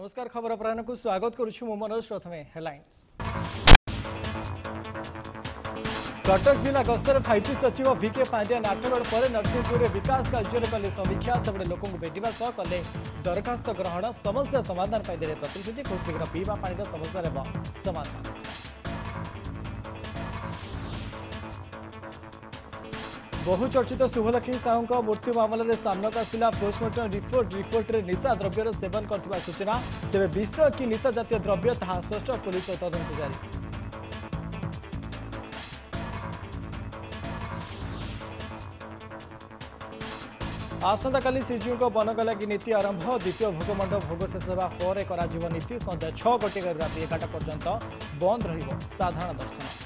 नमस्कार खबर अपराह को स्वागत करुछु मु मनोज। प्रथमे हेडलाइंस। कटक जिला गस्तर 5T सचिव वीके पांड्या नाटगढ़ पर नरसिंहपुर में विकास कार्य कले समीक्षा सेबड़े लोक भेटा सह कले दरखास्त ग्रहण समस्या समाधान पाइदे प्रतिश्रुति खूब शीघ्र पीवा पानी समस्या समाधान। बहुचर्चित शुभलक्ष्मी साहू मृत्यु मामलें सामना आसला पोस्टमार्टम रिपोर्ट रे निशा द्रव्यर सेवन कर सूचना तेज विष कि निशा जातीय द्रव्य ता स्पष्ट पुलिस तदंत जारी। आसंता काली श्रीजीव बनगला की नीति आरंभ द्वितीय भोगमंड भोग शेष होगा पर नीति संध्या 6 घटिका राति 11टा पर्यंत बंद रहिबो साधारण दर्शन।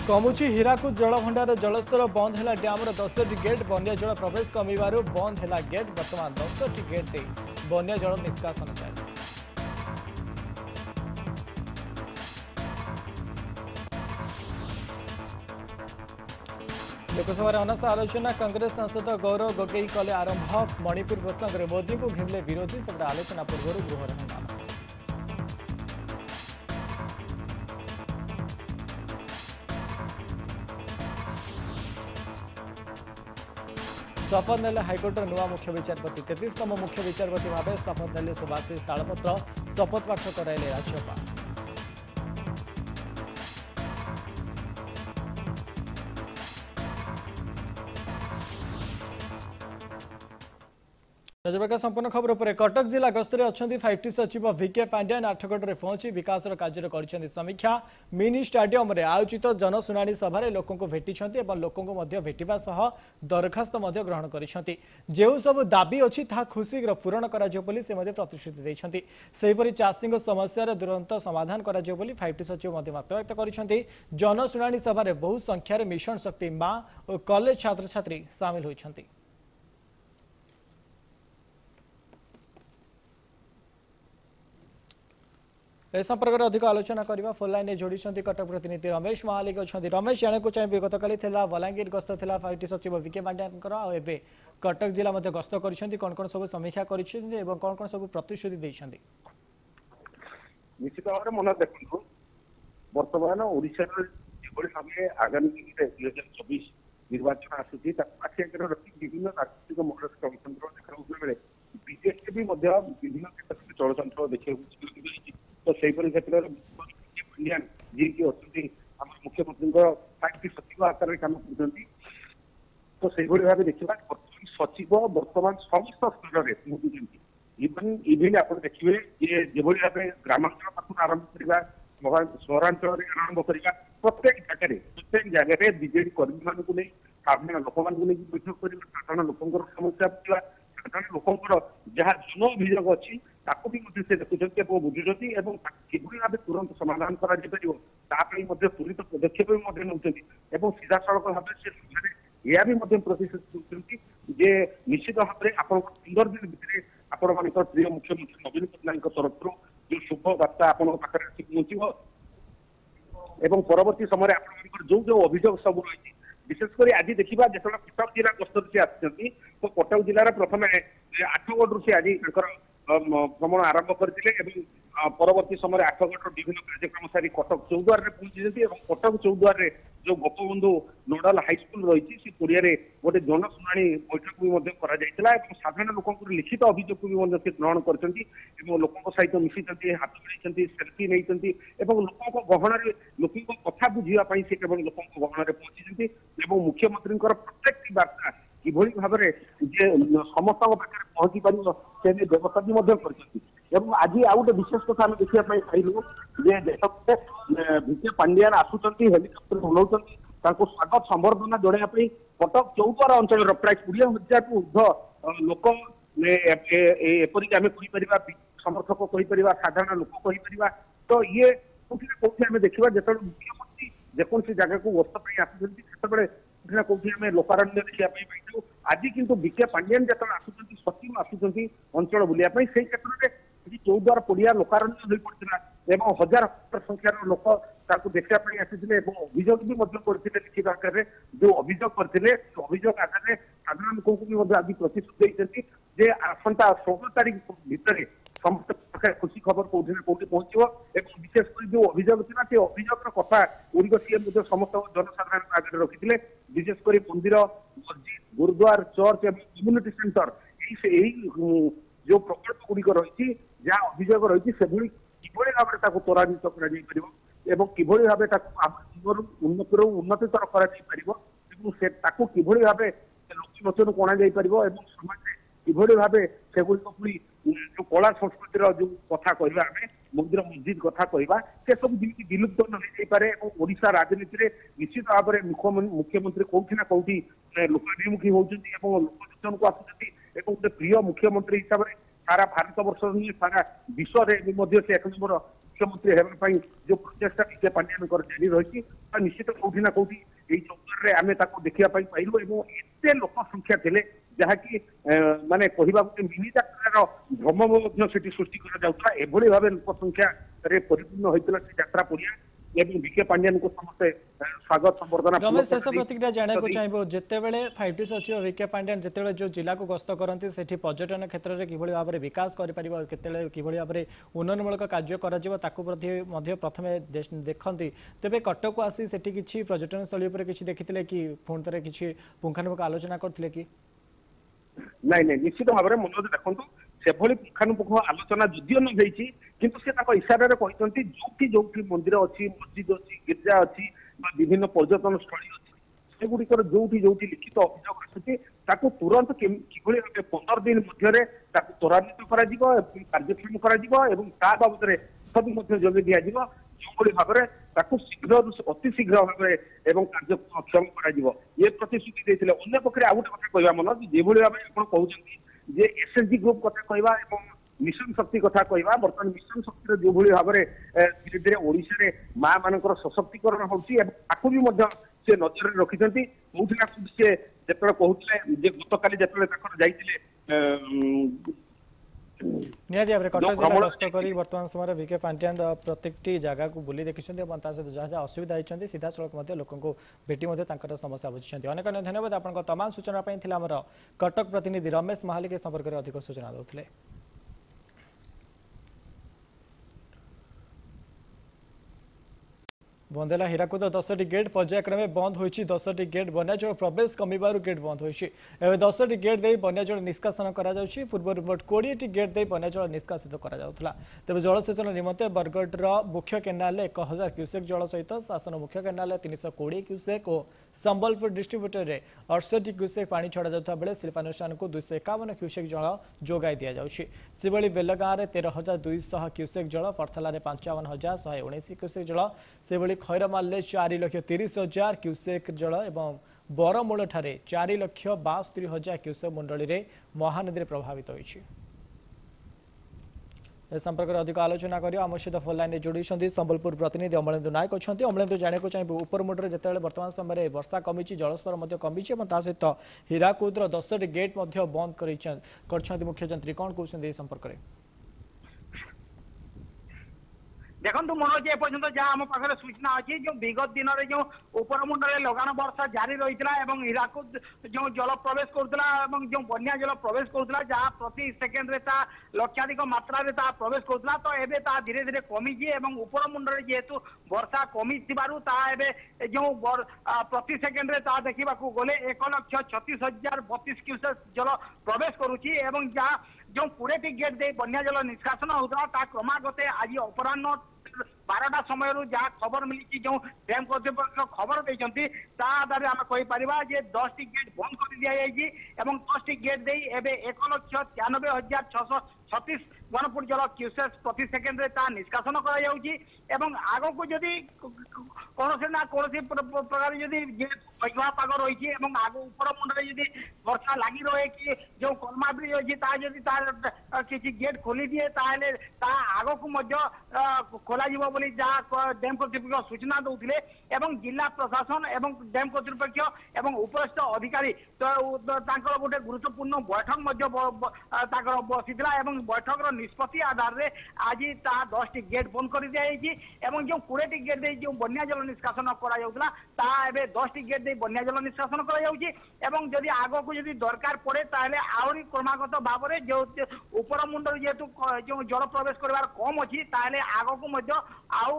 कमुची हीराकुद जलभंडार जलस्तर बंद है डैम्र 10टी गेट बन्या जल प्रवेश कमिबारु बंद है गेट वर्तमान 10टी गेट दे बन्या जल निष्कासन जारी। लोकसभा अनस्थ आलोचना कांग्रेस सांसद गौरव गोगोई कले आरंभ मणिपुर प्रसंग में मोदी को घेरले विरोधी सेपटे आलोचना पूर्व गृह हंगामा। शपथ नेले हाइकोर्टर नुआ मुख्य विचारपति 33तम मुख्य विचारपति भाव शपथ नेले सुभाषिष तालपत्र शपथ पाठ कराइले राज्यपाल। नजर संपूर्ण खबर पर कटक जिला गस्तर अच्छा 5T सचिव वीके पांड्या नाटगढ़ में पहुंची विकास कार्य कर समीक्षा मिनी स्टाडियम रे आयोजित जनशुणाणी सभा लोकों भेटी लोकों भेटा सह दरखास्त ग्रहण कर सब दाबी अच्छी खुशीघ्र पूरण कर प्रतिश्रुति देते सेहीपरि चाषी समस्या तुरंत समाधान कर 5T सचिव मत व्यक्त कर जनशुणाणी सभा बहु संख्यार मिशन शक्ति मां और कॉलेज छात्र छात्री सामिल होती। ए संपर्क में अधिक आलोचना करने फोन लाइन जोड़ी कटक प्रतिनिधि रमेश महालिक अच्छा। रमेश जाना चाहिए गतकाली बलांगीर गस्त था 5T सचिव वीके पांड्या एवं कटक जिला गस्त कर कौन कौन सब समीक्षा कर कौन कौन सब प्रतिश्रुति देते निश्चित भाव मन देखो बर्तमान ओडिशा भाव आगामी 2024 निर्वाचन आसूची विभिन्न राजनीतिक मॉडल चलतंत्र देखा बेले बीजेपी भी विभिन्न क्षेत्र चलतंत्र देखा तो से क्षेत्र में जी की अच्छी आम मुख्यमंत्री 5T सचिव आकार में कम कर तो से भाव देखा सचिव बर्तमान समस्त स्तर में पहुंचुंट इवेन आप देखिए जो भाव ग्रामांचल पाखु आरंभ करवा सहरांचल आरंभ करवा प्रत्येक जगह बीजेडी कर्मी मानक नहीं साधारण लोक बैठक कर साधारण लोक समस्या बुझा साधारण लोक जहाँ जन अभियोग अच्छी भी देखुं बुझुं कि भाव तुरंत समाधान कर त्वरित पदक्षेप भी सीधा सड़क भाव से यह भी प्रतिश्रुति जे निश्चित भाव में आप 15 दिन भितर आपण प्रिय मुख्यमंत्री नवीन पट्टनायक तरफ जो शुभ बार्ता आपण पहुंचो एवं परवर्ती समय जो जो अभियोग सब रही विशेषकर आज देखा जो कटक जिला गस्तर से आसती तो कटक जिलार प्रथम 8गढ़ से आज भ्रमण आरंभ करते परवर्ती समय 8गढ़ विभिन्न कार्यक्रम सारी कटक चौद्वार में पहुंची कटक चौद्वार में जो गोपबंधु नोडाल हाईस्कल रही पड़िया गोटे जनशुणाणी बैठक भी साधारण लोक लिखित अभियोग भी ग्रहण कर लोकों सहित मिसी हाथ मिलाई सेल्फी नहीं लोक गहन लोकों कथा बुझापी से केवल लोक गहन पहुंची मुख्यमंत्री प्रत्येक बार्ता कि भाव में समस्त पाखे पहुंची पार से व्यवस्था भी आज आउ गोटे विशेष कथा आम देखा पाइलु वीके पांड्या आसुच्च हेलिकप्टर बुलाऊँ स्वागत संबर्धना जनाई कटक चौद्वार अंचल प्राय 20,000 ऊर्ध लोक एपरिक आम कहीपर समर्थक कहीपर साधारण लोक कहीपर तो ये कौटी आम देखा जो मुख्यमंत्री जेकोसी जगह को गस्त आसुँच कौटी आम लोकारण्य देखा पाइलु आज किंतु वीके पांड्यान जो आसुँच सचिव आसुँच अंचल बुलाया से क्षेत्र में चौद्वार पड़िया लोकारण्य हो पड़ता 1000 संख्यार लोक ତାକୁ ଦେଖିବା ପାଇଁ ଆସିଥିଲେ ଏବଂ ଅଭିଯୋଗ ବି ମଧ୍ୟ କରିଥିଲେ ଲିଖିତ ଆକାରରେ। ଯୋଉ ଅଭିଯୋଗ କରିଥିଲେ ସେ ଅଭିଯୋଗ ଆକାରରେ ସାଧାରଣ ଲୋକଙ୍କୁ ବି ମଧ୍ୟ ଆଜି ପ୍ରତିଶ୍ରୁତି ଦେଇଛନ୍ତି ଯେ ଆସନ୍ତା 16 ତାରିଖ ଭିତରେ ସମସ୍ତ ପ୍ରକାର ଖୁସି ଖବର କୋଉଠି ନା କୋଉଠି ପହଞ୍ଚିବ ଏବଂ ବିଶେଷ କରି ଯୋଉ ଅଭିଯୋଗ ଥିଲା ସେ ଅଭିଯୋଗର କଥା ଗୁଡ଼ିକ ସିଏ ମଧ୍ୟ ସମସ୍ତ ଜନସାଧାରଣଙ୍କ ଆଗରେ ରଖିଥିଲେ। ବିଶେଷ କରି ମନ୍ଦିର, ମସଜିଦ, ଗୁରୁଦ୍ୱାର, ଚର୍ଚ୍ଚ ଏବଂ କମ୍ୟୁନିଟି ସେଣ୍ଟର ଏହି ଯୋଉ ପ୍ରକଳ୍ପ ଗୁଡ଼ିକ ରହିଛି ଯାହା ଅଭିଯୋଗ ରହିଛି ସେଭଳି କିଭଳି ଭାବରେ ତାକୁ ତ୍ୱରାନ୍ୱିତ କରାଯାଇପାରିବ ଏବଂ କିଭଳି ଭାବେ ତାକୁ ଆମ ଜୀବନରୁ ଉନ୍ନତିତର କରାଯାଇପାରିବ ଏବଂ ସେ ତାକୁ କିଭଳି ଭାବେ ଲୋକଲୋଚନକୁ ଅଣାଯାଇପାରିବ ଏବଂ ସମାଜରେ କିଭଳି ଭାବେ ସେଗୁଡ଼ିକ ପୁଣି ଯୋଉ କଳା ସଂସ୍କୃତିର ଯୋଉ କଥା କହିବା ଆମେ ମନ୍ଦିର ମସଜିଦ କଥା କହିବା ସେ ସବୁ ଯେମିତି ବିଲୁପ୍ତ ନ ହେଇଯାଇପାରେ ଏବଂ ଓଡ଼ିଶା ରାଜନୀତିରେ ନିଶ୍ଚିତ ଭାବରେ ମୁଖ୍ୟମନ୍ତ୍ରୀ କୋଉଠି ନା କୋଉଠି ଲୋକାଭିମୁଖୀ ହଉଛନ୍ତି ଏବଂ ଲୋକଲୋଚନକୁ ଆସୁଛନ୍ତି ଏବଂ ଗୋଟେ ପ୍ରିୟ ମୁଖ୍ୟମନ୍ତ୍ରୀ ହିସାବରେ ସାରା ଭାରତ ବର୍ଷ ନୁହେଁ ସାରା ବିଶ୍ୱରେ ବି ମଧ୍ୟ ସେ ଏକ ନମ୍ବର ମୁଖ୍ୟମନ୍ତ୍ରୀ ହେବା ପାଇଁ ଯୋଉ ପ୍ରଚେଷ୍ଟା ବିକେ ପାଣ୍ଡିଆନଙ୍କର ଜାରି ରହିଛି ନିଶ୍ଚିତ କୋଉଠି ନା କୋଉଠି ଏଇ ଚକ୍କରରେ ଆମେ ତାକୁ ଦେଖିବା ପାଇଁ ପାଇଲୁ ଏବଂ ଏତେ ଲୋକ ସଂଖ୍ୟା ଥିଲେ ଯାହାକି ମାନେ କହିବାକୁ ମିନି ଯାତ୍ରାର ଭ୍ରମ ମଧ୍ୟ ସେଠି ସୃଷ୍ଟି କରାଯାଉଥିଲା। ଏଭଳି ଭାବେ ଲୋକ ସଂଖ୍ୟାରେ ପରିପୂର୍ଣ୍ଣ ହୋଇଥିଲା ସେ ଯାତ୍ରା ପଡ଼ିଆ ଏବଂ ବିକେ ପାଣ୍ଡିଆନଙ୍କୁ ସମସ୍ତେ ସ୍ୱାଗତ ସମ୍ବର୍ଦ୍ଧନା। ରମେଶ ଶେଷ ପ୍ରତିକ୍ରିୟା ଜାଣିବାକୁ ଚାହିଁବୁ ଯେତେବେଳେ 5T ସଚିବ ଭିକେ ପାଣ୍ଡିଆନ ଯେତେବେଳେ ଯେଉଁ ଜିଲ୍ଲାକୁ ଗସ୍ତ କରନ୍ତି ସେଠି ପର୍ଯ୍ୟଟନ କ୍ଷେତ୍ରରେ କିଭଳି ଭାବରେ ବିକାଶ କରିପାରିବ କେତେବେଳେ କିଭଳି ଭାବରେ ଉନ୍ନୟନମୂଳକ କାର୍ଯ୍ୟ କରାଯିବ ତାକୁ ମଧ୍ୟ ପ୍ରଥମେ ଦେଖନ୍ତି ତେବେ କଟକକୁ ଆସି ସେଠି କିଛି ପର୍ଯ୍ୟଟନସ୍ଥଳୀ ଉପରେ କିଛି ଦେଖିଥିଲେ କି ପୁଣି ଥରେ କିଛି ପୁଙ୍ଖାନୁପୁଙ୍ଖ ଆଲୋଚନା କରିଥିଲେ କି? ନାଇଁ ନାଇଁ ନିଶ୍ଚିତ ଭାବରେ ମନୋଜ ଦେଖନ୍ତୁ ସେଭଳି ପୁଙ୍ଖାନୁପୁଙ୍ଖ ଆଲୋଚନା ଯଦିଓ ନ ହେଇଛି କିନ୍ତୁ ସେ ତାଙ୍କ ଇସାରାରେ କହିଛନ୍ତି ଯୋଉଠି ଯୋଉଠି ମନ୍ଦିର ଅଛି, ମସଜିଦ ଅଛି, ଗିର୍ଜା ଅଛି ବା ବିଭିନ୍ନ ପର୍ଯ୍ୟଟନ ସ୍ଥଳୀ ଅଛି ସେଗୁଡ଼ିକର ଯୋଉଠି ଯୋଉଠି ଲିଖିତ ଅଭିଯୋଗ ଆସୁଛି ତାକୁ ତୁରନ୍ତ କିଭଳି ଭାବେ 15 ଦିନ ମଧ୍ୟରେ ତାକୁ ତ୍ୱରାନ୍ୱିତ କରାଯିବ ଏବଂ କାର୍ଯ୍ୟକ୍ଷମ କରାଯିବ ଏବଂ ତା ବାବଦରେ ବି ମଧ୍ୟ ଯୋଗାଇ ଦିଆଯିବ ଯେଉଁଭଳି ଭାବରେ ତାକୁ ଅତି ଶୀଘ୍ର ଭାବରେ ଏବଂ କାର୍ଯ୍ୟକ୍ଷମ କରାଯିବ ଏ ପ୍ରତିଶ୍ରୁତି ଦେଇଥିଲେ। ଅନ୍ୟ ପକ୍ଷରେ ଆଉ ଗୋଟେ କଥା କହିବା ମନ ଯେଭଳି ଭାବେ ଆପଣ କହୁଛନ୍ତି ଯେ SSG ଗ୍ରୁପ କଥା କହିବା ଏବଂ ମିଶନ ଶକ୍ତି କଥା କହିବା ବର୍ତ୍ତମାନ ମିଶନ ଶକ୍ତିର ଯୋଉଭଳି ଭାବରେ ଧୀରେ ଧୀରେ ଓଡ଼ିଶାରେ ମା ମାନଙ୍କର ସଶକ୍ତିକରଣ ହଉଛି ଏବଂ ତାକୁ ବି ମଧ୍ୟ ସେ ନଜରରେ ରଖିଛନ୍ତି। କୋଉଠି ନା କୋଉଠି ସେ ଯେତେବେଳେ କହୁଥିଲେ ଯେ ଗତକାଲି ଯେତେବେଳେ ତାଙ୍କର ଯାଇଥିଲେ निहाती भाव कटक जिला गस्त कर बर्तमान समय विके पांड्यान प्रत्येक जगह को बुली देखी सहित जहाँ जहाँ असुविधा होती सीधा सड़क लोक भेटी समस्या बुझी अनेक अनेक धन्यवाद आप तमाम सूचना आमर कटक प्रतिनिधि रमेश महालिक संपर्क में अधिक सूचना देते। बंदेला हीराकुद 10टी गेट पर्यायक्रमे बंद होइछि। 10टी गेट बन्याजल प्रवेश कमिबारु गेट बंद होइछि। एबे 10टी गेट दे बन्याजल निष्कासन करा जाउछि। पूर्व 20टी गेट दे बन्याजल निष्कासित करा जाउथला। तेबे जलसेचन निमंते बरगढ़ मुख्य केनाल 1000 क्यूसेक जल सहित शासन मुख्य केनाल 320 क्यूसेक और संबलपुर डिस्ट्रीब्यूटर रे 68 क्यूसेक पानी छड़ा जाउथा बेले शिल्पानुष्ठान को 251 क्यूसेक जल जोगाई दिया जाउछि। सिबळी बेलगाँ रे 13200 क्यूसेक जल, फरथला रे 55119 क्यूसेक जल, सेबळी खैरमाल 4,30,000 क्यूसेक जल और बरमूल ठारे 4,72,000 क्यूसेक मंडली रे महानदी प्रभावित होइछि। संपर्क में अधिक आलोचना कर आम सहित फोन लाइन जोड़ी संबलपुर प्रतिनिधि अमलेन्दु नायक अच्छा। अमलेन्दु जाना चाहिए उपरमुंडे जिते बर्तमान समय वर्षा कमी जलस्तर कमी सहित हीराकुद 10टी गेट बंद कर मुख्यमंत्री कौन कहते हैं संपर्क में? देखो मनोज एपर्यंत जहाँ आम पाखे सूचना अच्छी जो विगत दिन में जो उपरमुंडे लगान वर्षा जारी रही है हीराकुद जो जल प्रवेश करूला जो बन्या जल प्रवेश करूला जहाँ प्रति सेकेंड लक्षाधिक मात्रा प्रवेश करूला तो एबे धीरे धीरे कमी उपरमुंडे जेहेतु वर्षा कमी जो प्रति सेकेंड देखा गले 1,36,032 क्यूसेक जल प्रवेश करुच्ची जहाँ जो 20टी गेट दे बन्या जल निष्कासन होता क्रमागत आज अपराह 12टा समय जहाँ खबर मिली जो डैम कर्तृपक्ष खबर देते आधार आम कहीपर 10टी गेट बंद कर दि जाएगी 10टी गेट दे एबे 1,93,636 घनफुट जल क्यूसेक प्रति सेकेंड निष्कासन कर आग को जदि कौन ना कौन प्रकार ମେଘୁଆ ପାଗ ରହିଛି ଏବଂ ଆଗ ଉପର ମୁଣ୍ଡରେ ଯଦି ବର୍ଷା ଲାଗି ରହେ କି ଯୋଉ କଲମା ବ୍ରିଜ ଅଛି ତାହା ଯଦି ତାର କିଛି ଗେଟ୍ ଖୋଲି ଦିଏ ତାହେଲେ ତା ଆଗକୁ ମଧ୍ୟ ଖୋଲାଯିବ ବୋଲି ଯାହା ଡ୍ୟାମ୍ କର୍ତ୍ତୃପକ୍ଷ ସୂଚନା ଦଉଥିଲେ ଏବଂ ଜିଲ୍ଲା ପ୍ରଶାସନ ଏବଂ ଡ୍ୟାମ୍ କର୍ତ୍ତୃପକ୍ଷ ଏବଂ ଉପରିସ୍ଥ ଅଧିକାରୀ ତାଙ୍କର ଗୋଟେ ଗୁରୁତ୍ୱପୂର୍ଣ୍ଣ ବୈଠକ ମଧ୍ୟ ତାଙ୍କର ବସିଥିଲା ଏବଂ ବୈଠକର ନିଷ୍ପତ୍ତି ଆଧାରରେ ଆଜି ତାହା 10ଟି ଗେଟ୍ ବନ୍ଦ କରିଦିଆଯାଇଛି ଏବଂ ଯେଉଁ 20ଟି ଗେଟ୍ ଦେଇ ଯେଉଁ ବନ୍ୟା ଜଳ ନିଷ୍କାସନ କରାଯାଉଥିଲା ତାହା ଏବେ 10ଟି ଗେଟ୍ ଦେଇ ବନ୍ୟା ଜଳ ନିଷ୍କାସନ କରାଯାଉଛି ଏବଂ ଯଦି ଆଗକୁ ଯଦି ଦରକାର ପଡେ ତାହେଲେ ଆହୁରି କ୍ରମାଗତ ଭାବରେ ଯେଉଁ ଉପର ମୁଣ୍ଡରୁ ଯେହେତୁ ଯେଉଁ ଜଳ ପ୍ରବେଶ କରିବାର କମ ଅଛି ତାହେଲେ ଆଗକୁ ମଧ୍ୟ ଆଉ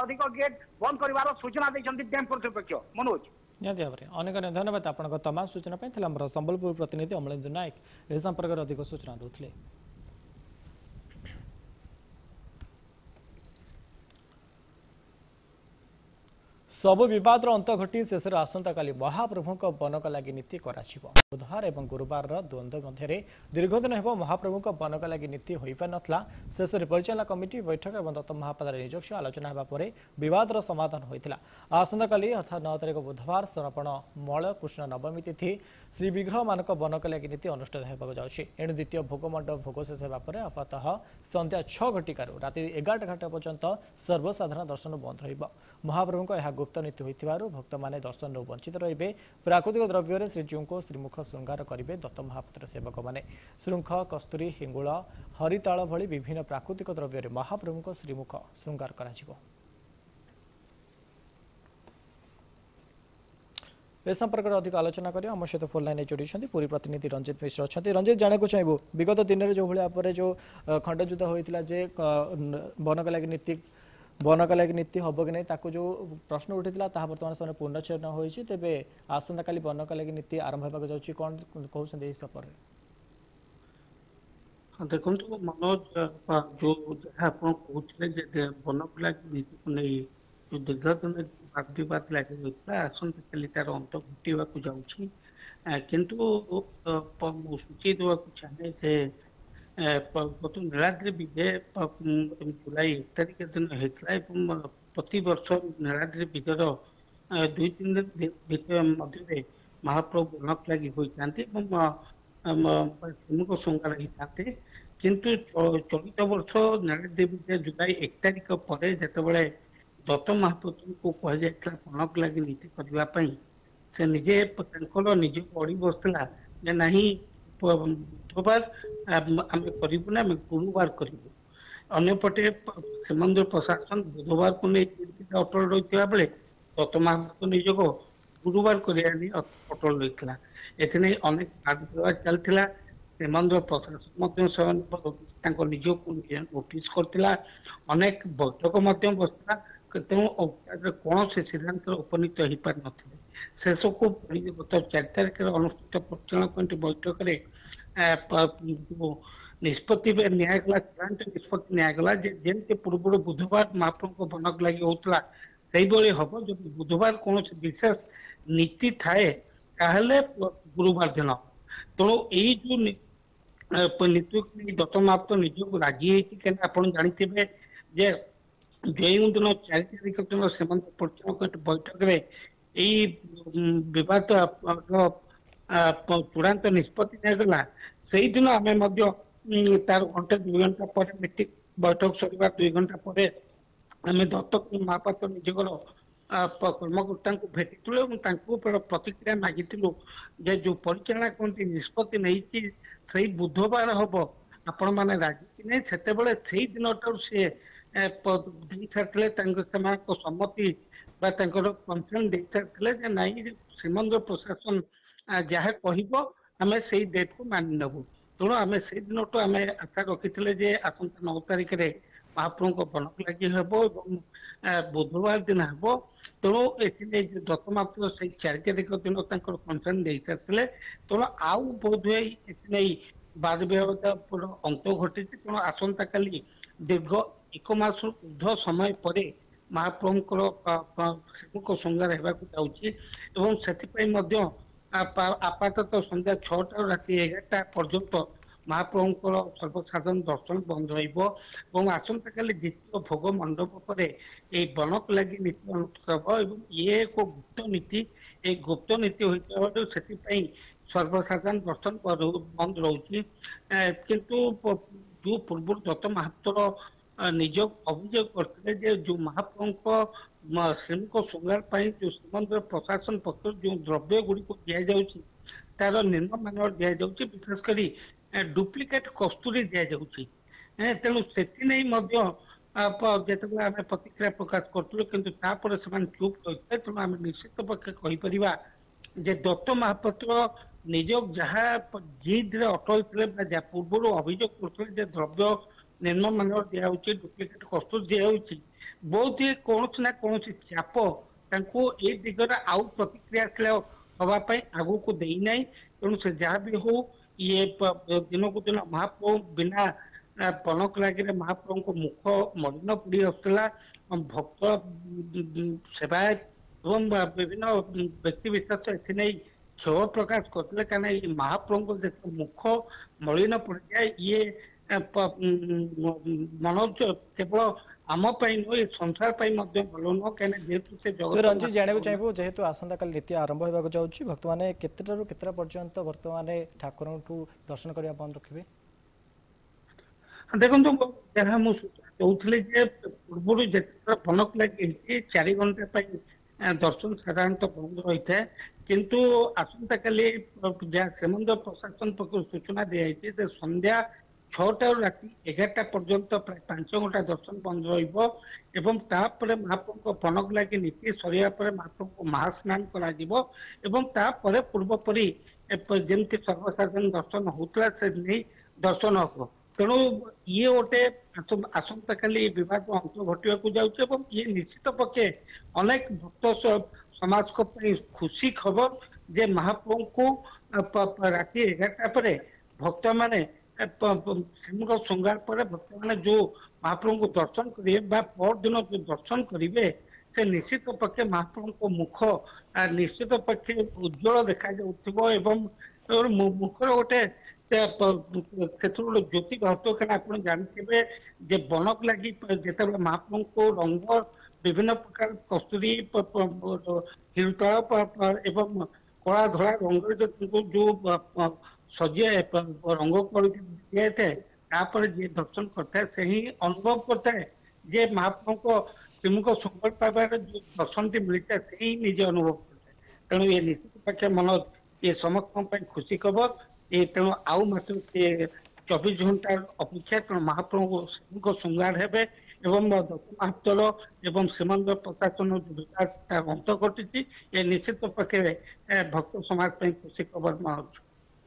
ଅଧିକ ଗେଟ୍ ବନ୍ଦ କରିବାର ସୂଚନା ଦେଇଛନ୍ତି ଡ୍ୟାମ୍ କର୍ତ୍ତୃପକ୍ଷ। ମନୋଜ ନିହାତି ଭାବରେ ଅନେକ ଧନ୍ୟବାଦ ଆପଣଙ୍କ ତମାମ ସୂଚନା ପାଇଁ ଥିଲା ଆମର ସମ୍ବଲପୁର ପ୍ରତିନିଧି ଅମଳେନ୍ଦୁ ନାୟକ ଏ ସମ୍ପର୍କରେ ଅଧିକ ସୂଚନା ଦେଉଥିଲେ। सबु विवाद अंत घटी शेष आसंता काली महाप्रभु बनक लगी नीति बुधवार और गुरुवार द्वंद्व मध्य दीर्घदिन हो महाप्रभु बनक लगी नीति हो पार नाला शेष में परिचालना कमिटी बैठक और दत्त महापात्र निजक्ष आलोचना होगा बद समाधान होता आसंता काली अर्थात 9 तारिख बुधवार श्रावण मल कृष्ण नवमी तिथि श्री विग्रह मानक बनक लगी नीति अनुष्ठित होगा जाऊँगी एणु द्वितीय भोगमंडप भोग शेष होगापर आपातः संध्या 6 घटिकार राति 11 घंटा पर्यंत सर्वसाधारण दर्शन बंद रहा महाप्रभु यह गुप्त नीति होइथिबारु भक्त माने दर्शन वंचित रहिबे प्राकृतिक द्रव्य श्रीजीव को श्रीमुख श्रृंगार करेंगे दत्त महापात्र सेवक माने श्रृंख कस्तूरी हिंगुल हरिताल भली विभिन्न प्राकृतिक द्रव्य महाप्रभु को श्रीमुख श्रृंगार करा ए संपर्क में अधिक आलोचना करें आम सहित फोन लाइन जोड़ी पूरी प्रतिनिधि रंजित मिश्र अच्छा रंजित जाना चाहूँ विगत दिन में जो भाई जो खंडयुद्ध होता जे बनक लगी नीति बनक लगी नीति हम कि नहीं जो प्रश्न उठा बर्तमान समय पूर्णचयन होती तेरे आसंता काली बनक लगी नीति आरंभ होगा जाऊँगी कौन कहते सपर देखो मनोज जो आप कहते बनक लगी नीति को नहीं जो दीर्घ दिन वाद विवाद लगी रही आसंता काली तार अंत घटा जाऊँगी किंतु सूची देवाक चाहे जे गत नीलाद्रि विजय जुलाई 1 तारिख दिन होता प्रति वर्ष नीलाद्रि विजयर 2-3 दिन मध्य महाप्रभु बनक लगी होता श्रीमुख श्रृंगार होते किंतु चलित वर्ष नीलाद्रि विजय जुलाई 1 तारिख पर जिते दत्त महाप्रभु को कहुला बनक लगी नीति करने से निजे निज अड़ी बसला नहीं बुधवार आम करूँ आम गुरुवार करूँ अंपटे श्रीमंदिर प्रशासन बुधवार को नहीं अटल रही बेले दत्त महाप्रभु निजक गुरुवार करने अटल रही है अनेक वाद विवाद चलता श्रीमंदिर प्रशासन निजक नोटिस करता अनेक बैठक बसता तेणु कौन से सिद्धांत उपनीत हो पार न शेष को गत 4 तारिख अनुष्ठित परिचालना कमिटी बैठक निष्पत्ति निगला चूड़ांत निष्पत्ति निगला जमी पूर्व बुधवार महाप्रभु बनक लगी होता हम जो बुधवार कौन विशेष नीति थाए गुरुवार दिन तेणु यही जो नीति दत्त महाप्रभु निजक राजी कहीं आप जानते जो दिन 4 तारिख दिन श्रीमंदिर परिचालना कमिटी बैठक में बद चूड़ांत निष्पत्ति निगला से दिन आम तार घंटे 2 घंटा पर मीटिंग बैठक सर 2 घंटा पर आम दत्त महापात्र निजकर कर्मकर्ता भेटू प्रतिक्रिया मागिलु जो परिचालना कमिटी निष्पत्ति नहीं से बुधवार हम आपण मैंने राजी कि नहीं से दिन सी सारी सम्मति कन्फर्म दे सारी नाई श्रीमंदिर प्रशासन जहाँ कह से डेट को मानि नबू तेणु आम से दिन आम आशा रखी आसंता 9 तारिख में महाप्रभु बनक लगी हम बुधवार दिन हम तेणु ये दत्त महाप्रभु से 4 तारिख दिन कन्फर्म दे सारी तेणु आउ बोध हुए वाद विवाद अंत घटी तेणु आसंता काली दीर्घ 1 मास ऊर्ध समय पर महाप्रभु श्रीमुख श्रृंगार होगा जाऊँगी आपातत संध्या 6टा राति 11टा पर्यंत महाप्रभु सर्वसाधारण दर्शन बंद रही आसंता काली द्वितीय भोग मंडप पर बनक लगी नीति अनुष्ठित ये एक गुप्त नीति एक गुप्त नीति होइथिबाରୁ ସେଥିପାଇଁ ସର୍ବସାଧାରଣ ଦର୍ଶନ ବନ୍ଦ ରହୁଛି କିନ୍ତୁ ଯୋଉ ପୂର୍ବରୁ ଦତ୍ତ ମହାପାତ୍ର ନିଜ ଅଭିଯୋଗ କରିଥିଲେ ଯେ ଯୋଉ ମହାପ୍ରଭୁଙ୍କ ଶ୍ରୀଙ୍କ ଶୃଙ୍ଗାର ପାଇଁ ଯୋଉ ଶ୍ରୀମନ୍ଦିର ପ୍ରଶାସନ ପକ୍ଷରୁ ଯୋଉ ଦ୍ରବ୍ୟ ଗୁଡିକୁ ଦିଆଯାଉଛି ତାର ନିମ୍ନମାନର ଦିଆଯାଉଛି ବିଶେଷ କରି ଡୁପ୍ଲିକେଟ କସ୍ତୁରୀ ଦିଆଯାଉଛି ତେଣୁ ସେଥିନେଇ ମଧ୍ୟ ଯେତେବେଳେ ଆମେ ପ୍ରତିକ୍ରିୟା ପ୍ରକାଶ କରୁଥିଲୁ କିନ୍ତୁ ତାପରେ ସେମାନେ ଚୁପ୍ ରହିଥିଲେ ତେଣୁ ଆମେ ନିଶ୍ଚିତ ପକ୍ଷେ କହିପାରିବା ଯେ ଦତ୍ତ ମହାପାତ୍ର ନିଜ ଯାହା ଜିଦରେ ଅଟଳ ଥିଲେ ବା ଯାହା ପୂର୍ବରୁ ଅଭିଯୋଗ କରୁଥିଲେ ଯେ ଦ୍ରବ୍ୟ ନିମ୍ନମାନର ଦିଆଯାଉଛି ଡୁପ୍ଲିକେଟ କସ୍ତୁରୀ ଦିଆଯାଉଛି ବହୁତ କୌଣସି ନା କୌଣସି ଚାପ ତାଙ୍କୁ ଏ ଦିଗରେ ଆଉ ପ୍ରତିକ୍ରିୟାଶୀଳ ହବା ପାଇଁ ଆଗକୁ ଦେଇନାହିଁ ତେଣୁ ସେ ଯାହା ବି ହଉ ଇଏ ଦିନକୁ ଦିନ ମହାପ୍ରଭୁ ବିନା ପଲକ ଲାଗିରେ ମହାପ୍ରଭୁଙ୍କ ମୁଖ ମଳିନ ପୋଡି ଆସୁଥିଲା ଭକ୍ତ ସେବାୟତ ଏବଂ ବିଭିନ୍ନ ବ୍ୟକ୍ତି ବିଶେଷ ଏଥିନେଇ କ୍ଷୋଭ ପ୍ରକାଶ କରୁଥିଲେ କାରଣ ଏଇ ମହାପ୍ରଭୁଙ୍କ ଯେତେ ମୁଖ ମଳିନ ପଡିଯାଏ ଇଏ ମନୋଜ କେବଳ ଆମ ପାଇଁ ନୁହେଁ ଏ ସଂସାର ପାଇଁ ମଧ୍ୟ ଭଲ ନୁହଁ କାହିଁକିନା ଯେହେତୁ ସେ ତେବେ ରଞ୍ଜିତ ଜାଣିବାକୁ ଚାହିଁବୁ ଯେହେତୁ ଆସନ୍ତାକାଲି ନୀତି ଆରମ୍ଭ ହେବାକୁ ଯାଉଛି ଭକ୍ତମାନେ କେତେଟାରୁ କେତେଟା ପର୍ଯ୍ୟନ୍ତ ବର୍ତ୍ତମାନ ଠାକୁରଙ୍କୁ ଦର୍ଶନ କରିବା ବନ୍ଦ ରଖିବେ? ଦେଖନ୍ତୁ ଯାହା ମୁଁ କହୁଥିଲି ଯେ ପୂର୍ବରୁ ଯେତେବେଳେ ପଲକ ଲାଗିଛି 4 ଘଣ୍ଟା ପାଇଁ ଦର୍ଶନ ସାଧାରଣତଃ ବନ୍ଦ ରହିଥାଏ କିନ୍ତୁ ଆସନ୍ତାକାଲି ଯାହା ଶ୍ରୀମନ୍ଦିର ପ୍ରଶାସନ ପକ୍ଷରୁ ସୂଚନା ଦିଆଯାଇଛି ଯେ ସନ୍ଧ୍ୟା 6ଟାରୁ ରାତି 11ଟା ପର୍ଯ୍ୟନ୍ତ ପ୍ରାୟ 5 ଘଣ୍ଟା ଦର୍ଶନ ବନ୍ଦ ରହିବ ଏବଂ ତାପରେ ମହାପ୍ରଭୁଙ୍କ ପଲକ ଲାଗି ନୀତି ସରିବା ପରେ ମହାପ୍ରଭୁଙ୍କୁ ମହାସ୍ନାନ କରାଯିବ ଏବଂ ତାପରେ ପୂର୍ବ ପରି ଯେମିତି ସର୍ବସାଧାରଣ ଦର୍ଶନ ହଉଥିଲା ସେ ନେଇ ଦର୍ଶନ ହବ ତେଣୁ ଇଏ ଗୋଟେ ଆସନ୍ତାକାଲି ବିବାଦ ଅନ୍ତ ଘଟିବାକୁ ଯାଉଛି ଏବଂ ଇଏ ନିଶ୍ଚିତ ପକ୍ଷେ ଅନେକ ଭକ୍ତ ସମାଜଙ୍କ ପାଇଁ ଖୁସି ଖବର ଯେ ମହାପ୍ରଭୁଙ୍କୁ ରାତି 11ଟା ପରେ ଭକ୍ତମାନେ ଶ୍ରୀଙ୍କ ଶୃଙ୍ଗାର ପରେ ଭକ୍ତମାନେ ଯୋଉ ମହାପ୍ରଭୁଙ୍କୁ ଦର୍ଶନ କରିବେ ବା ପରଦିନ ଯୋଉ ଦର୍ଶନ କରିବେ ସେ ନିଶ୍ଚିତ ପକ୍ଷେ ମହାପ୍ରଭୁଙ୍କ ମୁଖ ନିଶ୍ଚିତ ପକ୍ଷେ ଉଜ୍ଜଳ ଦେଖାଯାଉଥିବ ଏବଂ ମୁଖର ଗୋଟେ ସେଥିରୁ ଗୋଟେ ଜ୍ୟୋତି ବାହାରୁଥିବ କାରଣ ଆପଣ ଜାଣିଥିବେ ଯେ ବନକ ଲାଗି ଯେତେବେଳେ ମହାପ୍ରଭୁଙ୍କୁ ରଙ୍ଗ ବିଭିନ୍ନ ପ୍ରକାର କସ୍ତୁରୀ ହିରୁତଳ ଏବଂ କଳା ଧଳା ରଙ୍ଗରେ ଯୋଉ ସଜିଆ ରଙ୍ଗ ଦିଆଯାଇଥାଏ ତାପରେ ଯିଏ ଦର୍ଶନ କରିଥାଏ ସେ ହିଁ ଅନୁଭବ କରିଥାଏ ଯେ ମହାପ୍ରଭୁଙ୍କ ଶ୍ରୀମୁଖ ସୁନ୍ଦର ପାଇବାରେ ଯୋଉ ଦର୍ଶନଟି ମିଳିଥାଏ ସେ ହିଁ ନିଜେ ଅନୁଭବ କରିଥାଏ ତେଣୁ ଏ ନିଶ୍ଚିତ ପକ୍ଷେ ମନ ଏ ସମସ୍ତଙ୍କ ପାଇଁ ଖୁସି ଖବର ତେଣୁ ଆଉ ମାତ୍ର 24 ଘଣ୍ଟା ଅପେକ୍ଷା ତେଣୁ ମହାପ୍ରଭୁଙ୍କ ଶୃଙ୍ଗାର ହେବେ ଏବଂ ମହାପ୍ରଭୁର ଏବଂ ଶ୍ରୀମନ୍ଦିର ପ୍ରଶାସନ ବିକାଶ ଅନ୍ତ ଘଟିଛି ଏ ନିଶ୍ଚିତ ପକ୍ଷରେ ଭକ୍ତ ସମାଜ ପାଇଁ ଖୁସି ଖବର ମାରୁଛୁ।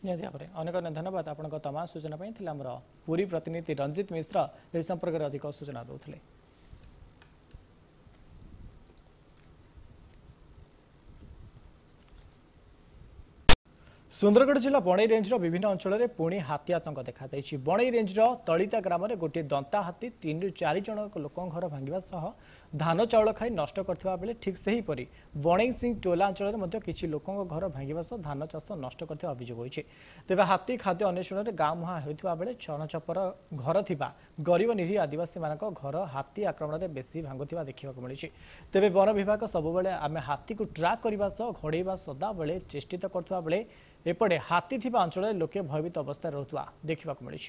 ନିହାତି ଭାବରେ ଅନେକ ଧନ୍ୟବାଦ ଆପଣଙ୍କ ତମାମ ସୂଚନା ପାଇଁ ଥିଲା ଆମର ପୁରୀ ପ୍ରତିନିଧି ରଞ୍ଜିତ ମିଶ୍ର ଏ ସମ୍ପର୍କରେ ଅଧିକ ସୂଚନା ଦେଉଥିଲେ। सुंदरगढ़ जिला बणई रेंजर विभिन्न अंचल में पुणी हाथी आतंक देखा बणई रेंजर तलिता ग्राम में गोटे दंता हाथी 3 ରୁ 4 जन लोक घर भांगा सह धान चाउल खाई नष्ट करथिबा बेले ठीक सेहीपरि बणई सिंह टोला अंचल में किसी लोक घर भांगा सह धान चाष नष्ट करथिबा अभियोग होइछे। तेबे हाथी खाद्य अन्वेषण में गाँ मुहां होइथिबा बेले छन छपर घर थिबा गरीब निरीह आदिवासी मानक घर हाथी आक्रमण में बेसी भांगुथिबा देखिबाक मिलिछि। तेबे वन विभाग सबुबेले आमे हाथी को ट्रैक करबा सह घोड़ेबा सदा बेले चेष्टित करथिबा बेले एपटे हाथी थिबा अंचल लोके भयभीत अवस्था रहुवा देखा मिली।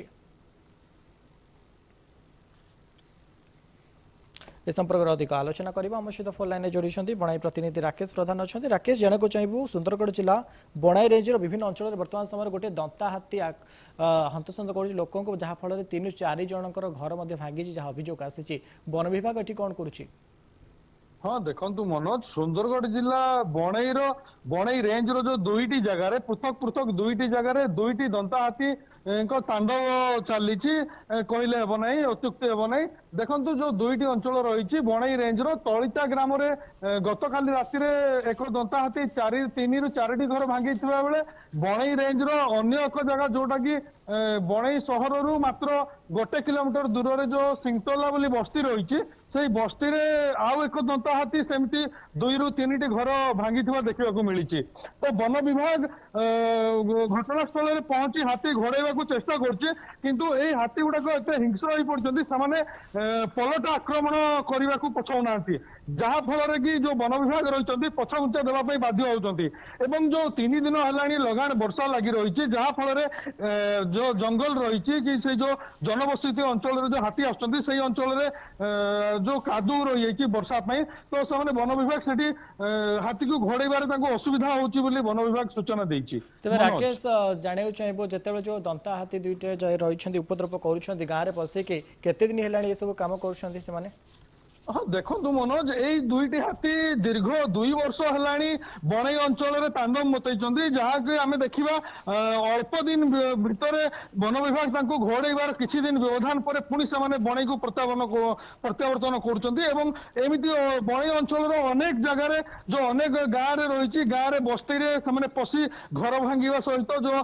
ए संपर्क अधिक आलोचना करबा हम सहित फोन लाइन जोड़ी बणाई प्रतिनिधि राकेश प्रधान अच्छा। राकेश जाना चाहिए सुंदरगढ़ जिला बणाई रेंजर विभिन्न अंचल बर्तमान समय गोटे दंता हाथी हंतसंत कर लोक जहाँफल 3 ରୁ 4 जनकर घर भांगी जहाँ अभियोग आसी वन विभाग ये कौन कर? हाँ देखु मनोज सुंदरगढ़ जिला बणई रेंज रो जो 2टी जगार पृथक पृथक 2टी जगार 2टी दंता हाथी तांडव चली कहले हेब ना अत्युक्ति हेब ना देखु जो 2टी अंचल रही बणई रेंज रो तलिता ग्राम गत काली राति एक दंता हाथी 3 ରୁ 4ଟି घर भांगी बेले बणई रेंज रो अन्य एक जगह जोटा कि बणई सहर रु मात्र 1 किलोमीटर दूर जो सिंगटोला बोली बस्ती रही से बस्ती रे आउ एक दंता हाथी सेमती 2 ରୁ 3ଟି घर भांगी देखा मिली। तो वन विभाग घटनास्थल में पहुंची हाथी घोड़ाइबा चेष्टा करछि किंतु ए हाथी गुड़ाक एत हिंस्र हो पड़ते पलट आक्रमण करने को पछाऊना जहा फल कि जो वन विभाग रही पछघुंचा देवाई बाध्य होती जो 3 दिन है लगाण वर्षा लगी रही जहा फल जो जंगल रही कि से जो जनबसती अंचल जो हाथी आसुँच से अंचल जो कादू रही वर्षा तो से वन विभाग से हाथी को घोड़ाइबार असुविधा होची वन विभाग सूचना देती। तेज राकेश जाना चाहिए जिते जो दंता हाथी दुईटे रही उपद्रव कर गाँव में पशिकी केते दिन है सब कम कर हाँ देखो मनोज यही दुईटी हाथी दीर्घ 2 वर्ष है बणई अंचल तांडव मतई जहाँकि आम देखा अल्प दिन भितर वन विभाग घोड़ाइबार किसी दिन व्यवधान पर पुणी से बणई को प्रत्यावर्तन करमती बणई अंचल अनेक जगार जो अनेक गाँव रही गाँव में बस्ती से पशि घर भांगा सहित जो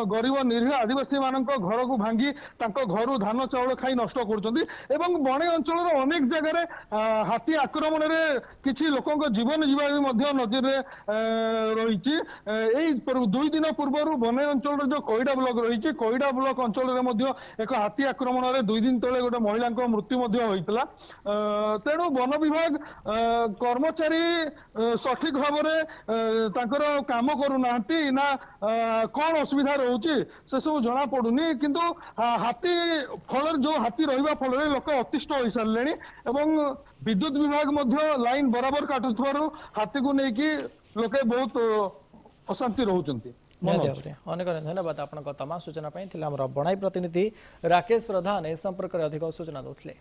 गरीब निरीह आदिवासी मान घर को भांगी घर धान चाउल खाई नष्ट कर बणई अंचल अनेक जगह हाथी आक्रमण में किसी लोक जीवन जीवा नजर रही 2 दिन पूर्व बन अंचल जो कोईडा ब्लॉक रही कोईडा ब्लॉक अंचल एक हाथी आक्रमण में 2 दिन तले गोटे महिला मृत्यु होता तेणु वन विभाग कर्मचारी सठिक भाव में काम करूना ना कौन असुविधा रोचे से सब जना पड़ूनी किंतु हाथी फल जो हाथी रहा फल लोक अतिष्ठ हो सारे विद्युत विभाग लाइन बराबर काटुवर हाथी को लेकिन लोके बहुत अशांति रोचंती। अनेक धन्यवाद आपन तमाम सूचना बणाई प्रतिनिधि राकेश प्रधान ए संपर्क में अधिक सूचना देते।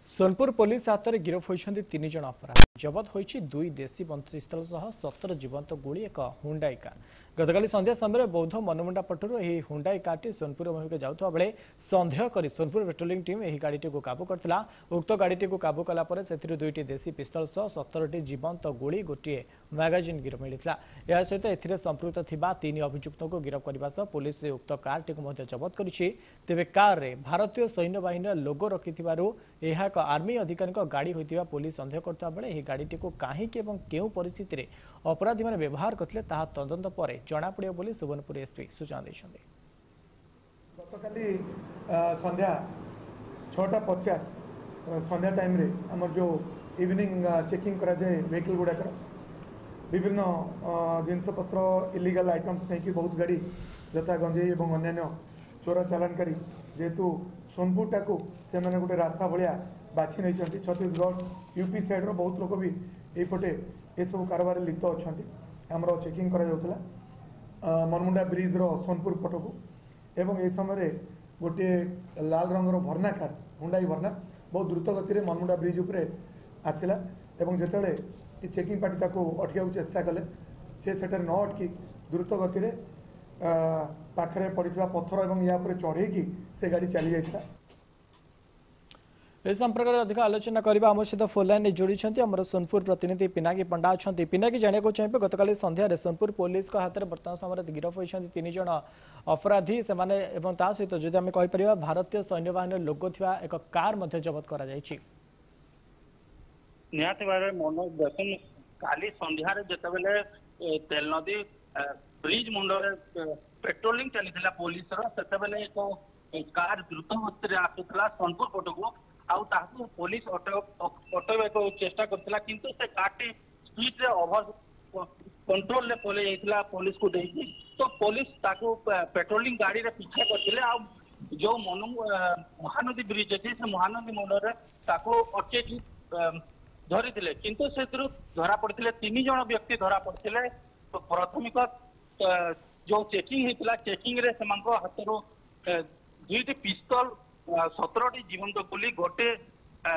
सोनपुर पुलिस हाथ में गिरफ होती 3 जन अपराधी जबत होती 2 देशी बंदूकपिस्तल सह 17 जीवंत गोली एक हुंडाई कार गतकाली संध्या समय बौद्ध मनमुंडा पटू यह हुंडाई कारटी सोनपुर अभिमुखे जाउथबा बेले संदेह कर सोनपुर पेट्रोलिंग टीम यह गाड़ी को काबू करथिला। उक्त गाड़ी को काबू कला परे सेथिरु 2टी देशी पिस्तल सह 17टी जीवंत गोली गोटे मैगाजिन गिरफ मिलिथिला। या सहित एथिरे संपृक्त थिबा 3 अभियुक्तों को गिरफ करबा सह पुलिस उक्त कारटी को जबत करिछि। तेबे कार रे भारतीय सैन्य बाहिनी लोगो रखिथिबारु एहा एक आर्मी अधिकारी गाड़ी होइतिबा पुलिस संदेह करता बेले यह गाड़ी को काहेकि एवं केउ परिस्थिति रे अपराधी माने व्यवहार करथिले ताहा तदंत परे जणा पड़ियो बोली सुवर्णपुर एसपी सूचना दैछन्ते। गतकाली संध्या 6:50 संध्या टाइम रे हमर जो इवनिंग चेकिंग करा जाए व्हीकल गुड़ाकर विभिन्न जिनपत्र इलिगल आइटम्स नहीं कि बहुत गाड़ी जता गंजेई और अन्य चोरा चालानकारी जेहेतु सोनपुर टाक से गोटे रास्ता भाया बाछि नहीं छत्तीसगढ़ यूपी साइड रो बहुत लोग भी यपटे ये सब कारबार लिप्त अच्छा आमर चेकिंग करा मनमुंडा ब्रिज रो सोनपुर पटकू एवं ए समय गोटे लाल रंगर भरना कार हुंडाई भरना बहुत द्रुत गति में मनमुंडा ब्रिज उपरे आसला एवं जितेबाला चेकिंग पार्टी ताको अटका चेष्टा कले से न अटकी द्रुत गति में पाखरे पड़ता पत्थर और या चढ़ेकी से गाड़ी चली जाता। इस संपर्क में अधिक आलोचना करने आम सहित फोन लाइन जोड़ी आम सोनपुर प्रतिनिधि पिनाकी पंडा अच्छा पिनाकी जानक चाहिए गतकाली संध्यार सोनपुर पुलिस हाथ में बर्तमान समय गिरफ होती 3 जन अपराधी से सहित जो आम कहीपर भारतीय सैन्य बाहिनी लोगो थी एक कार जबत कर मनोज देखुन काली संध्यार जितेबाला तेल नदी ब्रिज मुंडे पेट्रोलिंग चली पुलिस एक कार द्रुत गति आसूला सोनपुर पटकू आउ पुलिस अटक चेष्टा करथिला किंतु से कारटी स्पीड रे ओवर कंट्रोल ले पले जाइथिला पुलिस को देई तो पुलिस ताको पेट्रोलिंग गाड़ी रे पीछे करथिले आ जो महानदी ब्रिज अछि से महानदी मुंडरे ताको अटके धरिथिले किंतु से धरा पड़थिले 3 जन व्यक्ति धरा पड़थिले तो प्राथमिक जो चेकिंग हेतिला चेकिंग रे सेमानको हातरो 2टी पिस्तल 17टी जीवंत गोली गोटे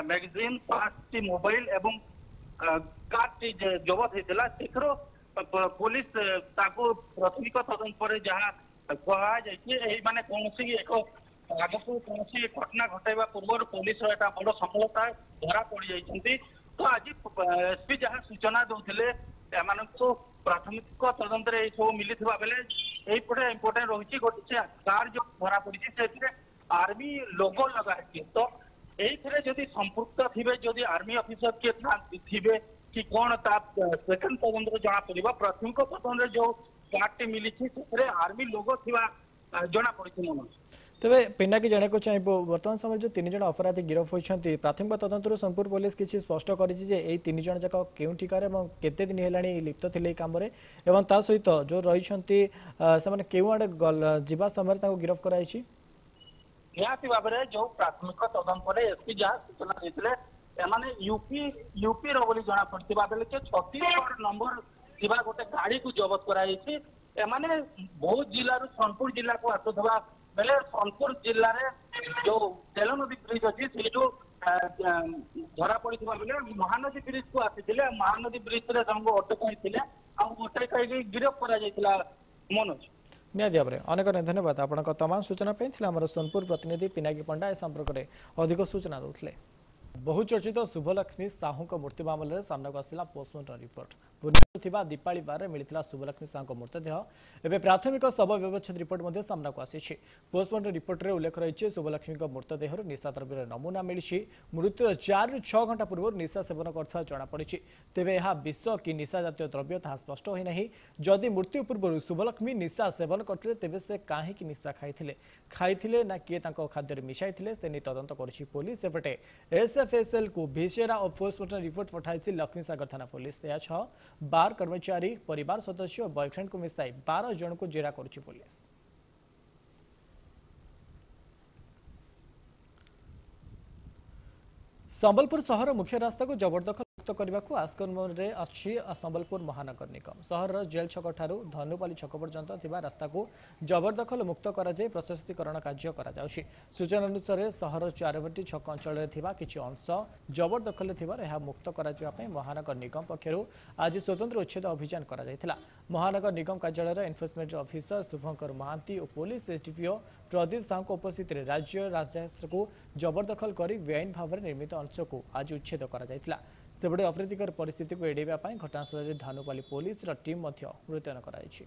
मैगजीन 5टी मोबाइल एवं कारटी जबत होता से पुलिस प्राथमिक तदंत पर जहाँ कहुई माने कौन एक आग को कौन घटना घटाइबा पूर्व पुलिस बड़ सफलता धरा पड़ जाती। तो आज एसपी जहाँ सूचना दौले प्राथमिक तदंत सब मिली बेले यहीपटे इम्पोर्टेंट रही गोटे कार जो धरा पड़ी से आर्मी लोगो लगा है तो यही संपुक्त थे जदि आर्मी ऑफिसर किए थे कि कौन ता सेकंड तदंतर जना पड़िबा प्राथमिक तदंतर जो कार्ड मिली से आर्मी लोगो थिबा जना पड़ी मनोज। तेरे पिनाकी जाने को चाहिए वर्तमान समय जो 3 जन अपराधी गिरफ होती प्राथमिक तदंतर सोनपुर पुलिस किसी स्पष्ट कर 3 जन जाक क्यों ठिकार केते दिन है लिप्त थे कम सहित जो रही क्यों आड़े जा समय गिरफ कराई निहाती भाव में जो प्राथमिक तदंतर एसपी जहाँ सूचना देते यूपी री जना पड़ा बेले 36 नंबर थी गोटे गाड़ी को जबत कराई बहुत जिलूर सोनपुर जिला को आसुवा बेले सोनपुर जिले में जो तेल नदी ब्रिज अच्छी से जो धरा पड़ी बेले महानदी ब्रिज को आसी महानदी ब्रिज जन अटक अटक गिरफ कर मनोज। निहाती भाव में अनेक धन्यवाद आपंक तमाम सूचना आम सोनपुर प्रतिनिधि पिनाकी पंडा ए संपर्क में अधिक सूचना देते। बहुचर्चित शुभलक्ष्मी साहू मूर्ति मामलें सामना को आसला पोस्टमार्टम रिपोर्ट भुवनेश्वर दीपाली बार मिलता शुभलक्ष्मी साहू मृतदेह एवं प्राथमिक शव व्यवच्छेद रिपोर्ट सामना को आसी पोस्टमार्टम रिपोर्ट में उल्लेख रही शुभलक्ष्मी मृतदेह निशा द्रव्य नमूना मिली मृत्यु 4 ରୁ 6 घंटा पूर्व निशा सेवन कर जमापड़ी तेज यह विष कि निशा जातीय द्रव्य ताहा स्पष्ट होना जदि मृत्यु पूर्व शुभलक्ष्मी निशा सेवन करते तेज से कहीं निशा खाई ना किए खाद्य मिसाई से नहीं तदंत कर पुलिस एपटे एसएफएसएल को भिसेरा और पोस्टमार्टम रिपोर्ट पठाई लक्ष्मी सागर थाना पुलिस या बार कर्मचारी परिवार सदस्य और बॉयफ्रेंड को मिसाई 12 जन को जेरा करुछि पुलिस। संबलपुर शहर मुख्य रास्ता को जबरदखल मुक्त करने को आस्कर्म में अच्छी संबलपुर महानगर निगम शहर जेल छक ठारू धनुपाली छक पर्यंत थिबा रास्ता को जबरदखल मुक्त कराई प्रशस्तीकरण कार्य करा सूचना अनुसार शहर चारबटी छक अंचल किसी अंश जबरदखल यह मुक्त कराई महानगर निगम पक्षर आज स्वतंत्र उच्छेद अभियान करा महानगर निगम कार्यालय एनफोर्समेंट ऑफिसर शुभंकर महांती और पुलिस एसडीपीओ प्रदीप साहू उपस्थित राज्य राजधानी को जबरदखल कर बेआईन भाव में निर्मित अंश को आज उच्छेद करा सेबड़े अप्रीतिकर परिस्थिति को एड़ेवा घटनास्थल में धानुपाली पुलिस टीम मुतयन कराई।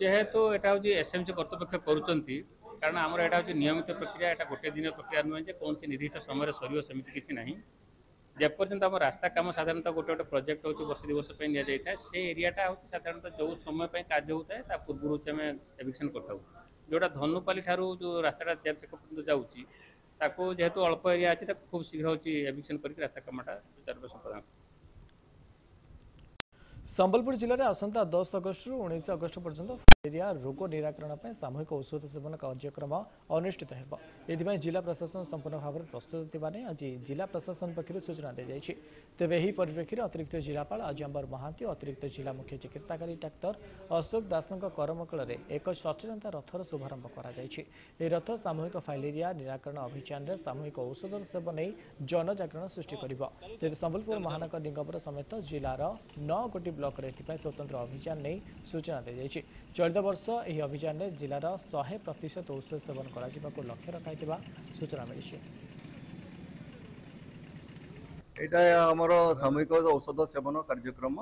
जेहेतु एटा हूँ एसएमसी कर्तृपक्ष करुँच कारण आमर एटा हूँ नियमित प्रक्रिया एटा गोटे दिन प्रक्रिया नुहे कौन निर्दिष्ट समय सर सेमती किसी ना जेपर्यंत आम रास्ता कम साधारणतः गोटे गोटे प्रोजेक्ट होची वर्ष 2 वर्ष नहीं दि जाए से एरियाटा हूँ साधारणतः जो समय कार्य होता है पूर्व आम एविक्शन करता जोटा धनुपाली ठारू जो रास्ता जेल छक पर्यटन जाऊँगी जेहेतु अल्प एरिया अच्छी खूब शीघ्र हूँ एविक्शन कर रास्ता कमटा सुचारू संपादन। संबलपुर जिले में आसंता 10 अगस्ट रु 19 अगस्ट पर्यंत फाइलेरिया रोग निराकरण सामूहिक औषध सेवन कार्यक्रम अनुष्ठित हो जिला प्रशासन संपूर्ण भाव में प्रस्तुत थिबा नै आज जिला प्रशासन पक्षर सूचना दी जाइछि। तेबे एही परिप्रेक्षी अतिरिक्त जिलापाल अजम्बर महांती अतिरिक्त जिला मुख्य चिकित्साकारी डाक्तर अशोक दासଙ୍କ करमकଳରେ एक सचेतनता रथर शुभारंभ करा जाइछि। ए रथ सामूहिक फाइलेरिया निराकरण अभियान में सामूहिक औषध सेवन नहीं जनजागरण सृष्टि करिबो। तेबे संबलपुर महानगर निगम समेत जिलार 9 गोटी ब्लॉक रे स्वतंत्र अभियान नहीं सूचना दी जाइछि। चलित वर्ष यह अभियान में जिलार 100% औषध सेवन कर लक्ष्य रखाई सूचना मिली। यहाँ आमर सामूहिक औषध सेवन कार्यक्रम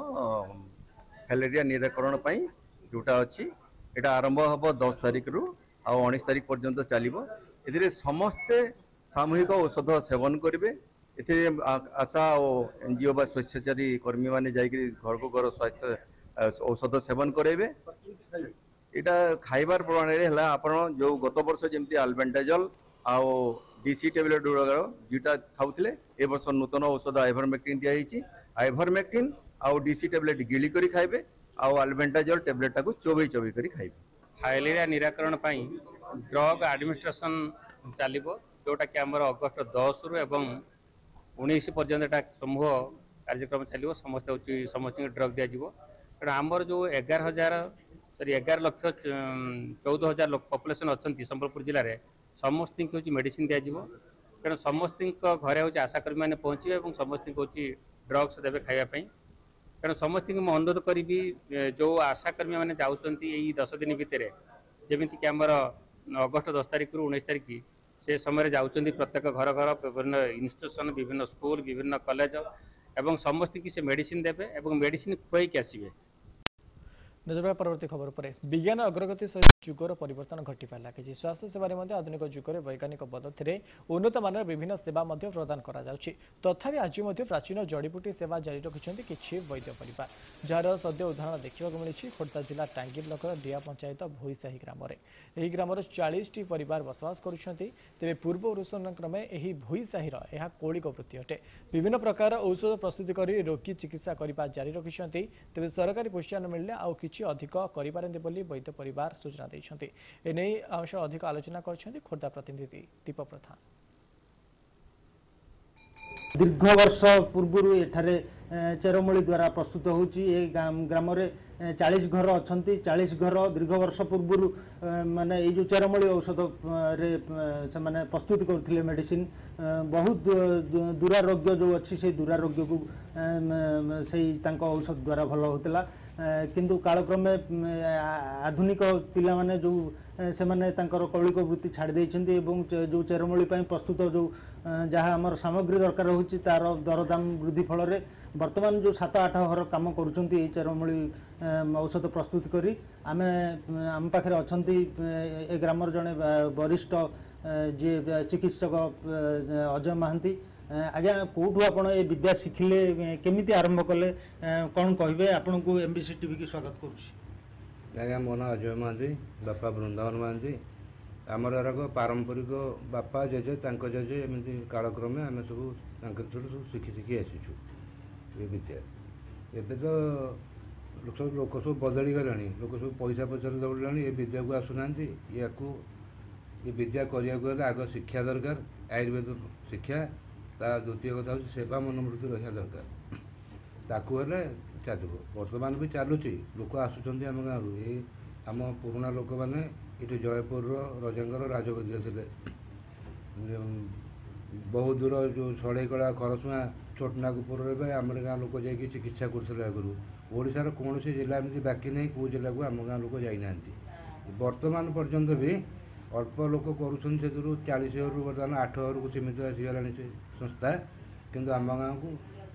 फाइलेरिया निराकरण जोटा अच्छी यहाँ आरंभ हम 10 तारिख रु 19 तारिख पर्यंत चलो ए समस्ते सामूहिक औषध सेवन करेंगे। ए आशा और एनजीओ बा स्वेच्छाचारी कर्मी मैंने जाकि घर को घर स्वास्थ्य औषध सेवन करेंगे। यहाँ खाइबार प्रणाली है आप जो गत वर्ष जमी आल्बेंडाजोल आउ डीसी टैबलेट जोटा खाऊले ए वर्ष नूतन औषध आइभरमेक्टिन दिखाई आइभरमेक्टिन आउ डीसी टैबलेट गिली करी खाइबे आउ आल्बेंडाजोल टैबलेट को चोबई चोबई करी खाइबे। फाइलेरिया निराकरण ड्रग एडमिनिस्ट्रेशन चलो जोटा कि आमर अगस्ट 10 रु एवं 19 पर्यंत समूह कार्यक्रम चलो समस्त ड्रग दिज्व कारण आमर जो 11 लक्ष 14,000 लोक पॉपुलेशन अच्छा संबलपुर जिले में समस्त हूँ मेडिसिन दिज्व कारण समस्त घरे हूँ आशाकर्मी मैंने पहुँचे और समस्त हूँ ड्रग्स देवे खावाई कारण समस्त को अनुरोध करी जो आशाकर्मी मैंने जाऊँच 10 दिन भितर जमीक आमर अगस्ट 10 तारिख रु 19 तारिख से समय जाऊँच प्रत्येक घर घर विभिन्न इंस्टीट्यूशन विभिन्न स्कूल विभिन्न कॉलेज एवं समस्त की से मेडिसिन देवे और मेडिसिन खुआई आसवे। नजर परवर्ती खबर पर विज्ञान अग्रगति सहित जुगर परिवर्तन घटी लगी स्वास्थ्य सेवा आधुनिक जुगर वैज्ञानिक पद्धति उन्नत मान विभिन्न सेवा प्रदान तथापि आज प्राचीन जड़ीबूटी सेवा जारी रखिंट किसी वैद्य परिवार जार सद्य उदाहरण देखा मिली खोर्धा जिला टांगी ब्लकर डिया पंचायत भोईसाही ग्राम में ग्रामर 40 परिवार बसवास करुछंती तेरे पूर्व अनुसरण क्रमे यह भोईसाहीर यह कौलिक वृत्ति अटे विभिन्न प्रकार औषध प्रस्तुत कर रोगी चिकित्सा करने जारी रखिंट तेज सरकारी पुष्टियान मिलने आउ किछि अधिक करिपारंते बोली वैद्य परिवार सूचना दैछंती एने अंश अधिक आलोचना करछंती खोर्धा प्रतिनिधि दीप प्रधान दीर्घ वर्ष पूर्व एठारे चेरमूली द्वारा प्रस्तुत होची ग्राम में 40 घर अच्छा 40 घर दीर्घ वर्ष पूर्व माने ये जो चेरमूली औषध रे से माने प्रस्तुत करथिले मेडिसिन बहुत दुरारोग्य जो अच्छी से दुरारोग्य को से औषध द्वारा भल होता किंतु कालक्रमे आधुनिक पिला माने जो से माने तांकर कौलिक वृत्ति छाड़ देइछन्ती एवं जो चेरमूली प्रस्तुत जो जहाँ आमर सामग्री दरकार होची तार दरदाम वृद्धि फल रे वर्तमान जो 7-8 घर काम करुछन्ती ए चेरमूली औषध प्रस्तुत करी आम पाखे अछन्ती ए ग्रामर जने वरिष्ठ जे चिकित्सक अजय महांती आज्ञा कौटू आपण ए विद्या शिखिले केमिति आरंभ कले कौन कहबे आपन को एमबीसी टीवी की स्वागत करूछी आज्ञा मो ना अजय महांती बापा वृंदावन महांती आमर एराक पारंपरिक बापा जेजे तांको जेजे एमती कालक्रमे आम सब सब शिखि शिखि आसीचु ये विद्या एबे तो लोक सब बदली गलानी लोक सब पैसा पचर दौड़लानी ये विद्या को आसुना या विद्या करने आग शिक्षा दरकार आयुर्वेद शिक्षा ता द्वितीय कथा हूँ सेवा मनोवृत्ति रहा दरकार ताकू हेले चलो बर्तमान भी चलुची लोक आसुँच आम गाँव ये आम पुराणा लोक मैंने ये जयपुर रजांगर राजगद्य थे बहुत दूर जो सड़ेकड़ा खरसुआ छोटनागपुर आम गाँव लोक जा चिकित्सा करते आगुरी ओडार कौन जिला एमती बाकी नहीं कौ जिला को आम गाँव लोक जाना बर्तमान पर्यंत भी अल्प लोक करुँच से 40 घरू बर्तमान 8 घर को सीमित आसीगला संस्था किंतु आम गाँव को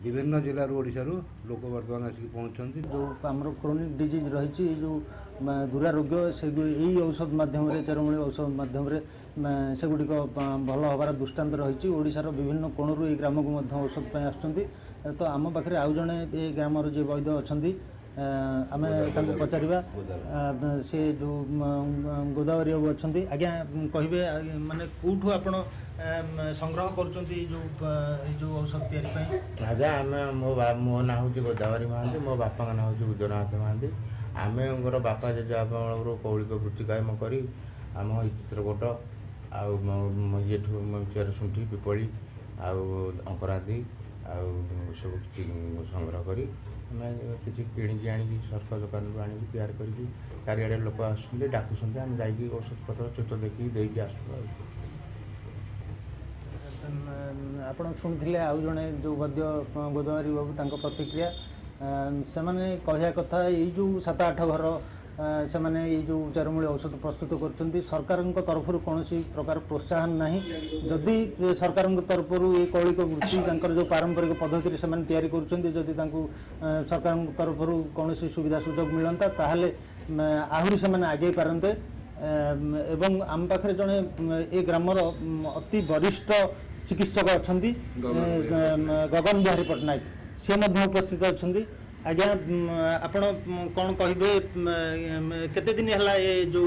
विभिन्न जिलूर ओडार लोक बर्तमान आसिक पहुँचती जो आम क्रोनिक डिजीज रही जो दुरारोग्य से यही औषध माध्यम चेरमूली औषध माध्यम सेगुड़िक भल हबार दृष्टांत रही ओडार विभिन्न कोणरू ये ग्राम को औषध आसुँच तो आम पाखे आउ जड़े ये ग्रामर जो वैद्य अच्छा आम पचारा से जो गोदावरी बाबू अच्छा आज्ञा कहे माने कौटू आप संग्रह कर औषध या आज्ञा आम मो ना हूँ गोदावरी महांती मो बापा ना हूँ उदयनाथ महांती आम बापा जेजेबाप कौलिक वृत्ति कायम कर आम चित्रकूट आठ चेरशुंठी पिपली अंकरादी सब संग्रह कर किसी किणिकी आनी सर्फ दुकान आनी तैयार कर चारिड़े लोक आसुँच डाकुंट आम जा औषध पत्र चित्र देखिए देकी आसू आपण शुणुले आउ जड़े जो वैद्य गोदावरी बाबू तांको प्रतिक्रिया से माने कहया कथा ये जो 7-8 घर से माने ये जो चेरमूली औषध प्रस्तुत कर सरकार तरफ कौन प्रकार प्रोत्साहन ना जदि सरकार तरफ ये कौलिक वृत्ति जो पारंपरिक पद्धति से तैयारी करुँच सरकार तरफ कौन सुविधा सुजोग मिलता ताहले आहरी से आगे पारते एवं आम पाखे जड़े ये ग्रामर अति वरिष्ठ चिकित्सक अच्छा गगन बिहारी पट्टनायक सी उपस्थित अच्छा आज्ञा आपण कौन कहे केते दिन है ये जो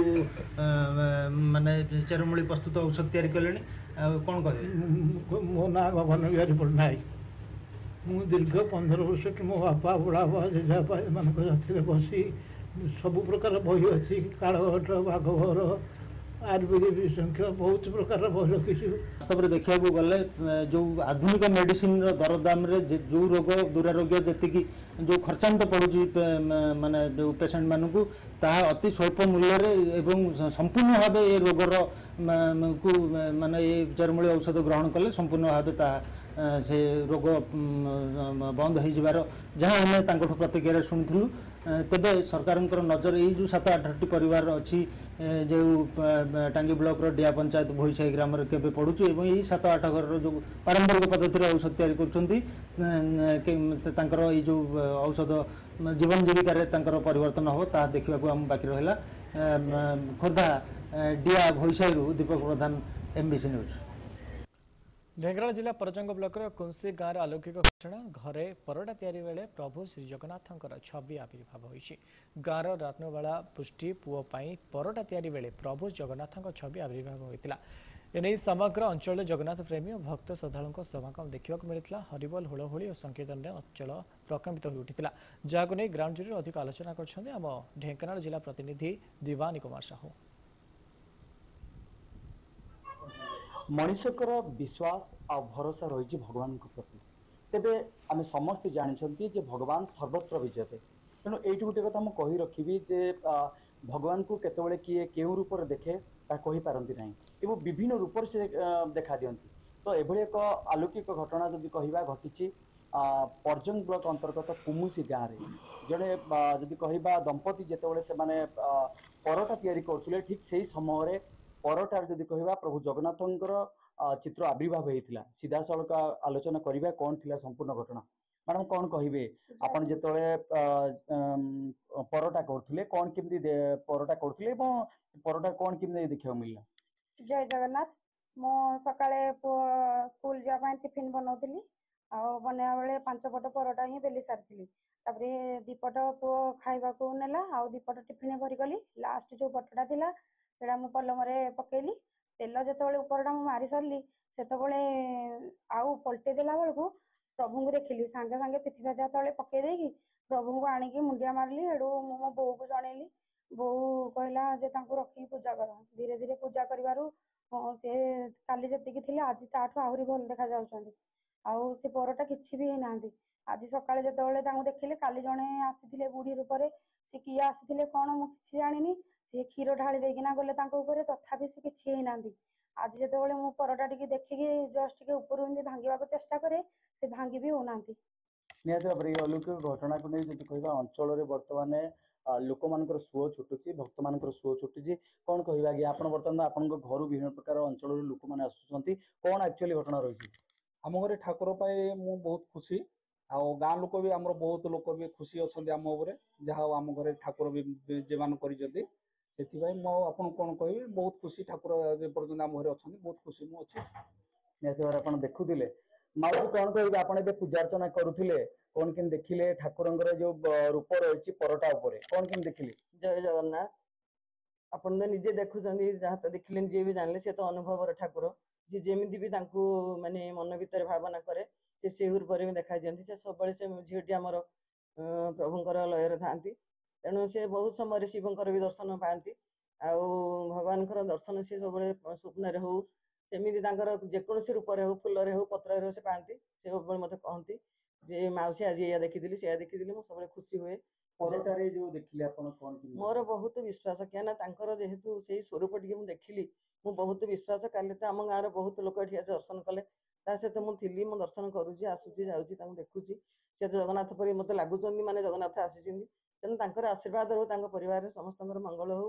माने चेरमूली प्रस्तुत औषध तैयारी कले कौन कहे मो ना गगन बिहारी पट्टनायक मु दीर्घ 15 वर्ष मो बापा बुढ़ा जेजेबापा मान साथी बसी सब प्रकार बही अच्छी कालघट बाघभर आयुर्वेद संख्या बहुत प्रकार बही रखी वास्तव में देखा गले जो आधुनिक मेडिसिन दरदाम जो रोग दुरारोग्य जी जो खर्चांत पड़ुची माने जो पेसेंट मानू अति स्वल्प मूल्य एवं संपूर्ण भाव ये रोगर को माने ये चेरमूली औषध ग्रहण कले संपूर्ण भाव से रोग बंद हो जहाँ आम प्रतिक्रिया शुणुलु तेबे सरकारଙ୍କର नजर ଏଇ जो 7-8ଟି परिवार अछि जो टांगी ब्लॉक रो डिया पंचायत भोईसाई ग्राम रे केबे पडुछु एवं एई 7-8 घर रो जो पारंपरिक पद्धति रे औषध तयारी करछन्ती तांकर एई जो औषध जीवन जीविका रे तांकर परिवर्तन हो ता देखिबा को हम बाकी रहला खोर्धा डिया भोईसाई रु दीपक प्रधान एमबीसी न्यूज। ढेंकानाळ जिला परजंग ब्लॉक कुंसी गाँव अलौकिक घटना घरे परटा तैयारी बेले प्रभु श्री जगन्नाथंकर छवि आविर्भाव होइछि। गाँवर रत्नबाला पुष्टि पुओ पाई परटा तैयारी बेले प्रभु जगन्नाथंक छवि आविर्भाव होइतिला। एने समग्र अंचल जगन्नाथ प्रेमी और भक्त श्रद्धालुओं समागम देखा मिलता। हरिबोल हुड़हुड़ी और संकीर्तन अंचल प्रकम्पित हो उठिला जहां नहीं ग्राउंड जीरो अधिक आलोचना कर ढेंकानाळ जिला प्रतिनिधि दिवानी कुमार साहू। मनुष्यकर विश्वास आ भरोसा रही भगवान प्रति तेबे आम समस्ते जानते जे भगवान सर्वत्र विजयते तेणु ये गोटे कथा मुझे कही रखी जे भगवान को केतबेले किए केउ रूप देखे ता कहि पारंती नहीं एवं विभिन्न रूप से देखा दियंती। तो एभली एक अलौकिक घटना जदि कहवा घटी परजंग ब्लॉक अंतर्गत कुमुसी गाँव में जड़े जदि कहवा दंपति जितेबाला से परटा तैयारी करते ठीक से समय परटार जदि कहवा प्रभु जगन्नाथंकर चित्र आविर्भाव होता सीधा सड़क आलोचना करवा कौन थी संपूर्ण घटना मैडम कौन कहे आपन जिते परटा करते कौन केमती परटा करते परटा कौन केमती देखा मिलला। जय जगन्नाथ मो सकाळे स्कूल जावाई टिफिन बनाउଥିଲି आ बनया बेले 5 पट परटा ही बेली सारथिली तापरे दीपट पुओ खाइबाकू नेला आ दीपट टिफिन भरी गली लास्ट जो पटटा थिला सेडा मु पलमरे पकेली तेल जेतेबेले उपरटा मु मारी सरली सेतेबेले आउ पलटे देला बेलकू प्रभु को देखिली सांगे सांगे पिथि भाजा तले पके देकी प्रभु को आनिकी मुंडिया मारली एडू मो बोऊ को जणेली बोऊ कहला जे तांको रखी पूजा कर धीरे धीरे पूजा करिवारु से काली जतिकी थिले आज ताठू आहुरी भल देखा जाउछन्ती आउ से परटा किछि भी नांदी आज सकाळे जेतेबेले तांको देखिले काली जणे आसीथिले बुढी रूपरे से किए आसीथिले कोन मु किछि जानिनी से क्षीर ढाली देकिना गले तांको ऊपर तथापि से किछि हे नांदी आज जेतेबेले मु परटा टिके देखिकी जस्ट टिके ऊपर एमती भांगिबाको चेष्टा करे से भांगी भी होनांती। निहत भाव अलौकिक घटना को नहीं जदि कहवा अंचल बर्तमान लोक मानकर सुओ छुटुची भक्त मानकर सुओ छुटुची कौन कहवा कि आप बर्तमान आपन घर विभिन्न प्रकार अंचल लोक मैंने आसुचंती कौन एक्चुअली घटना रही आम घर ठाकुर मु बहुत खुशी आ गाँ लोक भी आम बहुत लोक भी खुशी अच्छा आम उपर जहाँ आम घर ठाकुर भी जे मान करी आपन कौन कह बहुत खुशी ठाकुर पर्यटन आम घर अच्छा बहुत खुशी मुझे निहत भाव आप देखुले माउसी कौन कह आप पूजार्चना करुले कौन केन देखिले ठाकुर जो रूप रही परटा उपरे कौन केन देखिले। जय जगन्नाथ अपन तो निजे देखुं जहाँ तो देखिले जी भी जानले से तो अनुभव ठाकुर जी जमी भी माने मन भीतर भावना करे से रूप में देखा दिखती से सब से झीटी आमर प्रभुंर लयर था तेणु से बहुत समय शिवंकर भी दर्शन पाती आ भगवान दर्शन सी सब स्वप्न हो सेमती जेकोसी रूप हो फूल हो पत्र से पाती से मत कहती जे मौसी आज या देखी से देखी मुझे सब खुशी हुए जो देखिले कौन मोर बहुत विश्वास क्या जेहेतु से स्वरूप टी मुझे देखिली मु बहुत विश्वास काली तो आम गाँव बहुत लोक ये दर्शन कले सहित मुझे मु दर्शन करुँच आसूसी जाऊँगी देखुची से जगन्नाथ परी मत लगुच माने जगन्नाथ आसी तेणु आशीर्वाद हो परिवार समस्त मंगल हो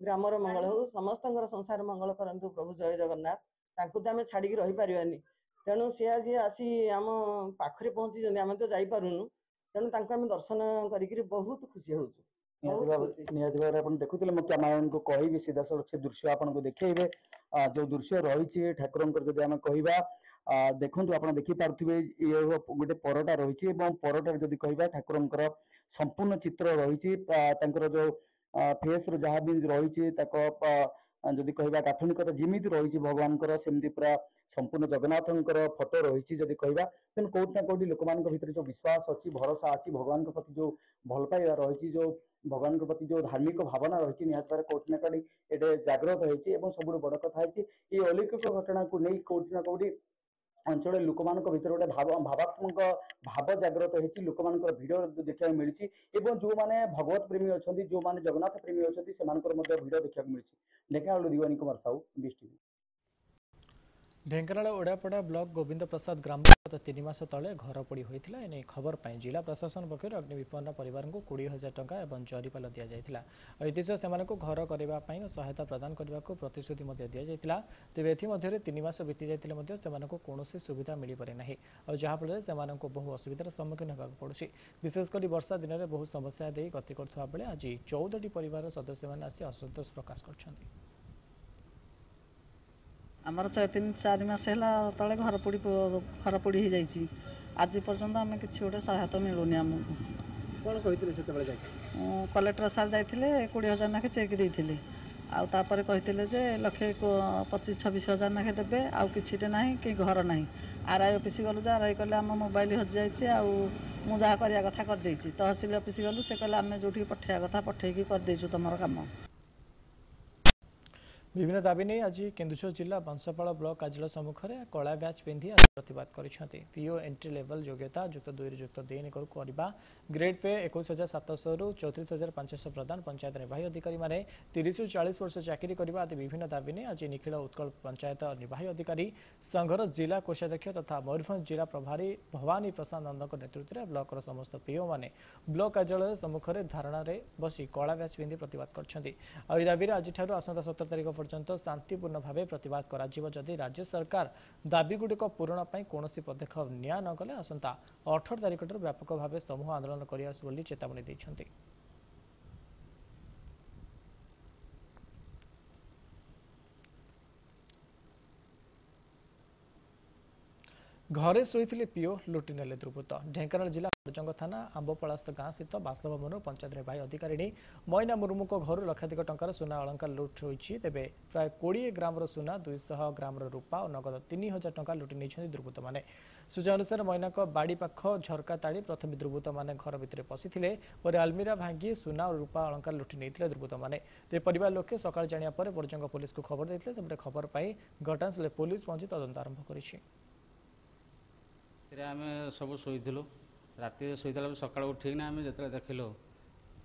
ग्रामर मंगल हो समस्त संसार मंगल करंतु प्रभु जय जगन्नाथ तांकु तो आम छाड़ी रही पारानी तेणु सी आज आसी आम पाखे पहुँची आम तो जापरूनु तेणु आम दर्शन कर बहुत खुशी हो निहत भाव आप देखुले मुझे कैमरामैन को कहि सीधा सड़क से दृश्य आपको देखेबे जो दृश्य रही ठाकुर जब आम कह देखु आप देखिपे ये गोटे परटा रही परटार जब कह ठाकुर संपूर्ण चित्र रही जो फेस जहाँ भी रही जदि कहवा गाठनिकता जमी रही भगवान सेमती पूरा संपूर्ण जगन्नाथ फोटो रही जदि कहवा तेणु कौट ना कौटी लोक भर जो विश्वास अच्छी भरोसा अच्छी भगवान प्रति जो भल पाइबा रही जो भगवान प्रति जो धार्मिक भावना रही निहत कौटी ना कौटी ये जागृत होती सब बड़ कथा ये अलौकिक घटना को नहीं कौटी ना कौटी अंचल लोक भर गोटे भावात्मक भाव जागृत होती लोक भिड़ देखा मिली जो मैंने भगवत प्रेमी अच्छा जो मैंने जगन्नाथ प्रेमी अच्छा से भिड़ देखा मिली ढेंकानाळ दिवानी कुमार साहू। ढेंकानाल ओडापड़ा ब्लॉक गोविंद प्रसाद ग्राम गत 3 मास तले घर पोड़ी होता एने खबर पर जिला प्रशासन पक्ष अग्नि विपन्न परिवार को 20,000 टंका और जरिपाल दि जाता ऐतिश्य से घर करने सहायता प्रदान करने को प्रतिश्रुति दि जाता तेज एमध्य 3 मास बीती जाते कौन सुविधा मिल पारे ना और जहाँफल से बहु असुविधार सम्मुखीन होगा पड़ुଛି विशेषकर वर्षा दिन में बहु समस्या दे गति करुवा बेले आज 14टी परिवार सदस्य मैंने आसी असंतोष प्रकाश कर आमर 3-4 मास है तले घर पोड़ी हो जाइए आज पर्यंत आम कि गोटे सहायता मिलूनी आमको कौन कहते कलेक्टर सार जाते 20,000 नाखे चेक देते आउे कहते लक्षे 25-26,000 नाखे देवे आउ कि ना कि घर ना आरआई ऑफिस गलु आरआई कहले आम मोबाइल हजि जाइए मुझा करा कथा करदे तहसिल ऑफिस गलु से कहले आम जो पठाया कथा पठेकी करदेचु तुम कम विभिन्न दाबी नहीं आज केन्दुझर जिला बंशपाल ब्लॉक कार्यालय सम्मुख में कला बैच पिंधि प्रतिवाद करते पीओ एंट्री लेवल योग्यता युक्त 2 युक्त 3 करवा ग्रेड पे 21,700 रु 34,500 प्रदान पंचायत निर्वाही अधिकारी माने 30 ରୁ 40 वर्ष चाकरी करने आदि विभिन्न दाबी नहीं आज निखिल उत्कल पंचायत निर्वाही अधिकारी संघर जिला कोषाध्यक्ष तथा मयूरभंज जिला प्रभारी भवानी प्रसाद नंद नेतृत्व में ब्लॉक समस्त पीओ मैंने ब्लॉक कार्यालय सम्मुख में धारणा बसी कला बैच पिंधि प्रतिवाद कर दाबी आज आसंता 17 तारिख पर्यंत शांतिपूर्ण भाव प्रतिवाद करा राज्य सरकार दाबीगुड़िक पूरण कौन पदक्षेप निया नगले आसंता 18 तारिख व्यापक भाव समूह आंदोलन कर चेतावनी देते। घरे शोते पीओ लुटि नेले दुर्बृत्त ढेंकानाल जिला हरजंग थाना आंबपलास्त गाँ स्थित बासभवन पंचायत निर्वाही अधिकारी मैना मुर्मू घर लक्षाधिक टंकार सुना अलंकार लुट होती तेज प्राय 20 ग्राम सुना 200 ग्राम रूपा और नगद 3,000 टंका लुटि नहीं दुर्बृत्त मैंने सूचना अनुसार मैना बाड़ी पाख झरका ताड़ी प्रथम दुर्बृत्त मैंने घर भितर पशिथिले पर आलमीरा भांगी सुना और रूपा अलंकार लुटि नहीं दुर्बृत्त मैंने तेज परिवार लोके सकाळ जानिया पर बरजंग पुलिस को खबर देते सेपटे खबर पाई घटनास्थल पुलिस पहुंची तदंत आरंभ करिछि। आम सब शोलु राति शोला सका उठिकना आम जो देखिलु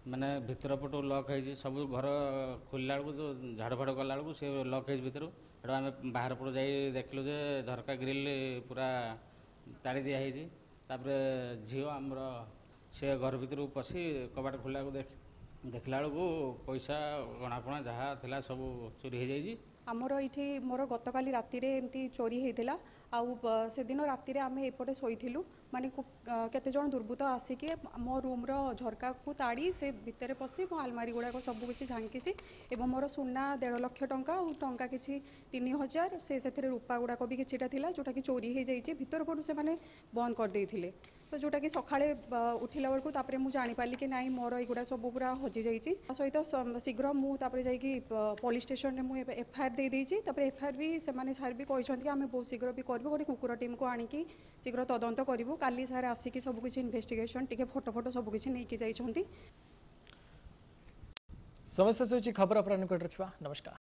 माने भितर पटू लक हो सब घर खोलला बेलू जो झाड़ फाड़ कला बेलू सी लक हो भितर आम बाहर पटू जा देखिलु जे झरका ग्रिल पूरा ताड़ी दिखाई झील आमर से घर भितर पशि कबाट खोला देखला बेलू पैसा गणापणा जहाँ थिला सब चोरी हो जाइए आमर ये मोर गतकाली राति एमती चोरी होता से दिन राति आम एपटे शोलु माने केते जन दुर्बृत्त आसिक मो रूम झरका को ताड़ी से भितर पशि मो आलमारी गुड़ाक सबकि झांकी एवं मोर सुना 1.5 लाख टंका और टंका किसी 3,000 से रूपा गुड़ाक भी किसीटा था जोटा कि चोरी हो जाइए भितर पटू से बंद करदे तो जोटा कि सकाळे उठिला बेलू तापर मु जानी पाली कि नाई मोर एगुड़ा सब पूरा हजि जाइए सहित शीघ्र मुझे जाकि पुलिस स्टेशन में एफआईआर दे देइछि एफआईआर भी से सार भी कहते आम बहुत शीघ्र भी करूँ गोटे कुकुर टीम को आणिकी शीघ्र तदंत करूँ काली सार आसिक सबकि इन्वेस्टिगेशन टे फोटो सबकि नहीं जाइछन्ति। समस्या खबर अपना निकट रखा। नमस्कार।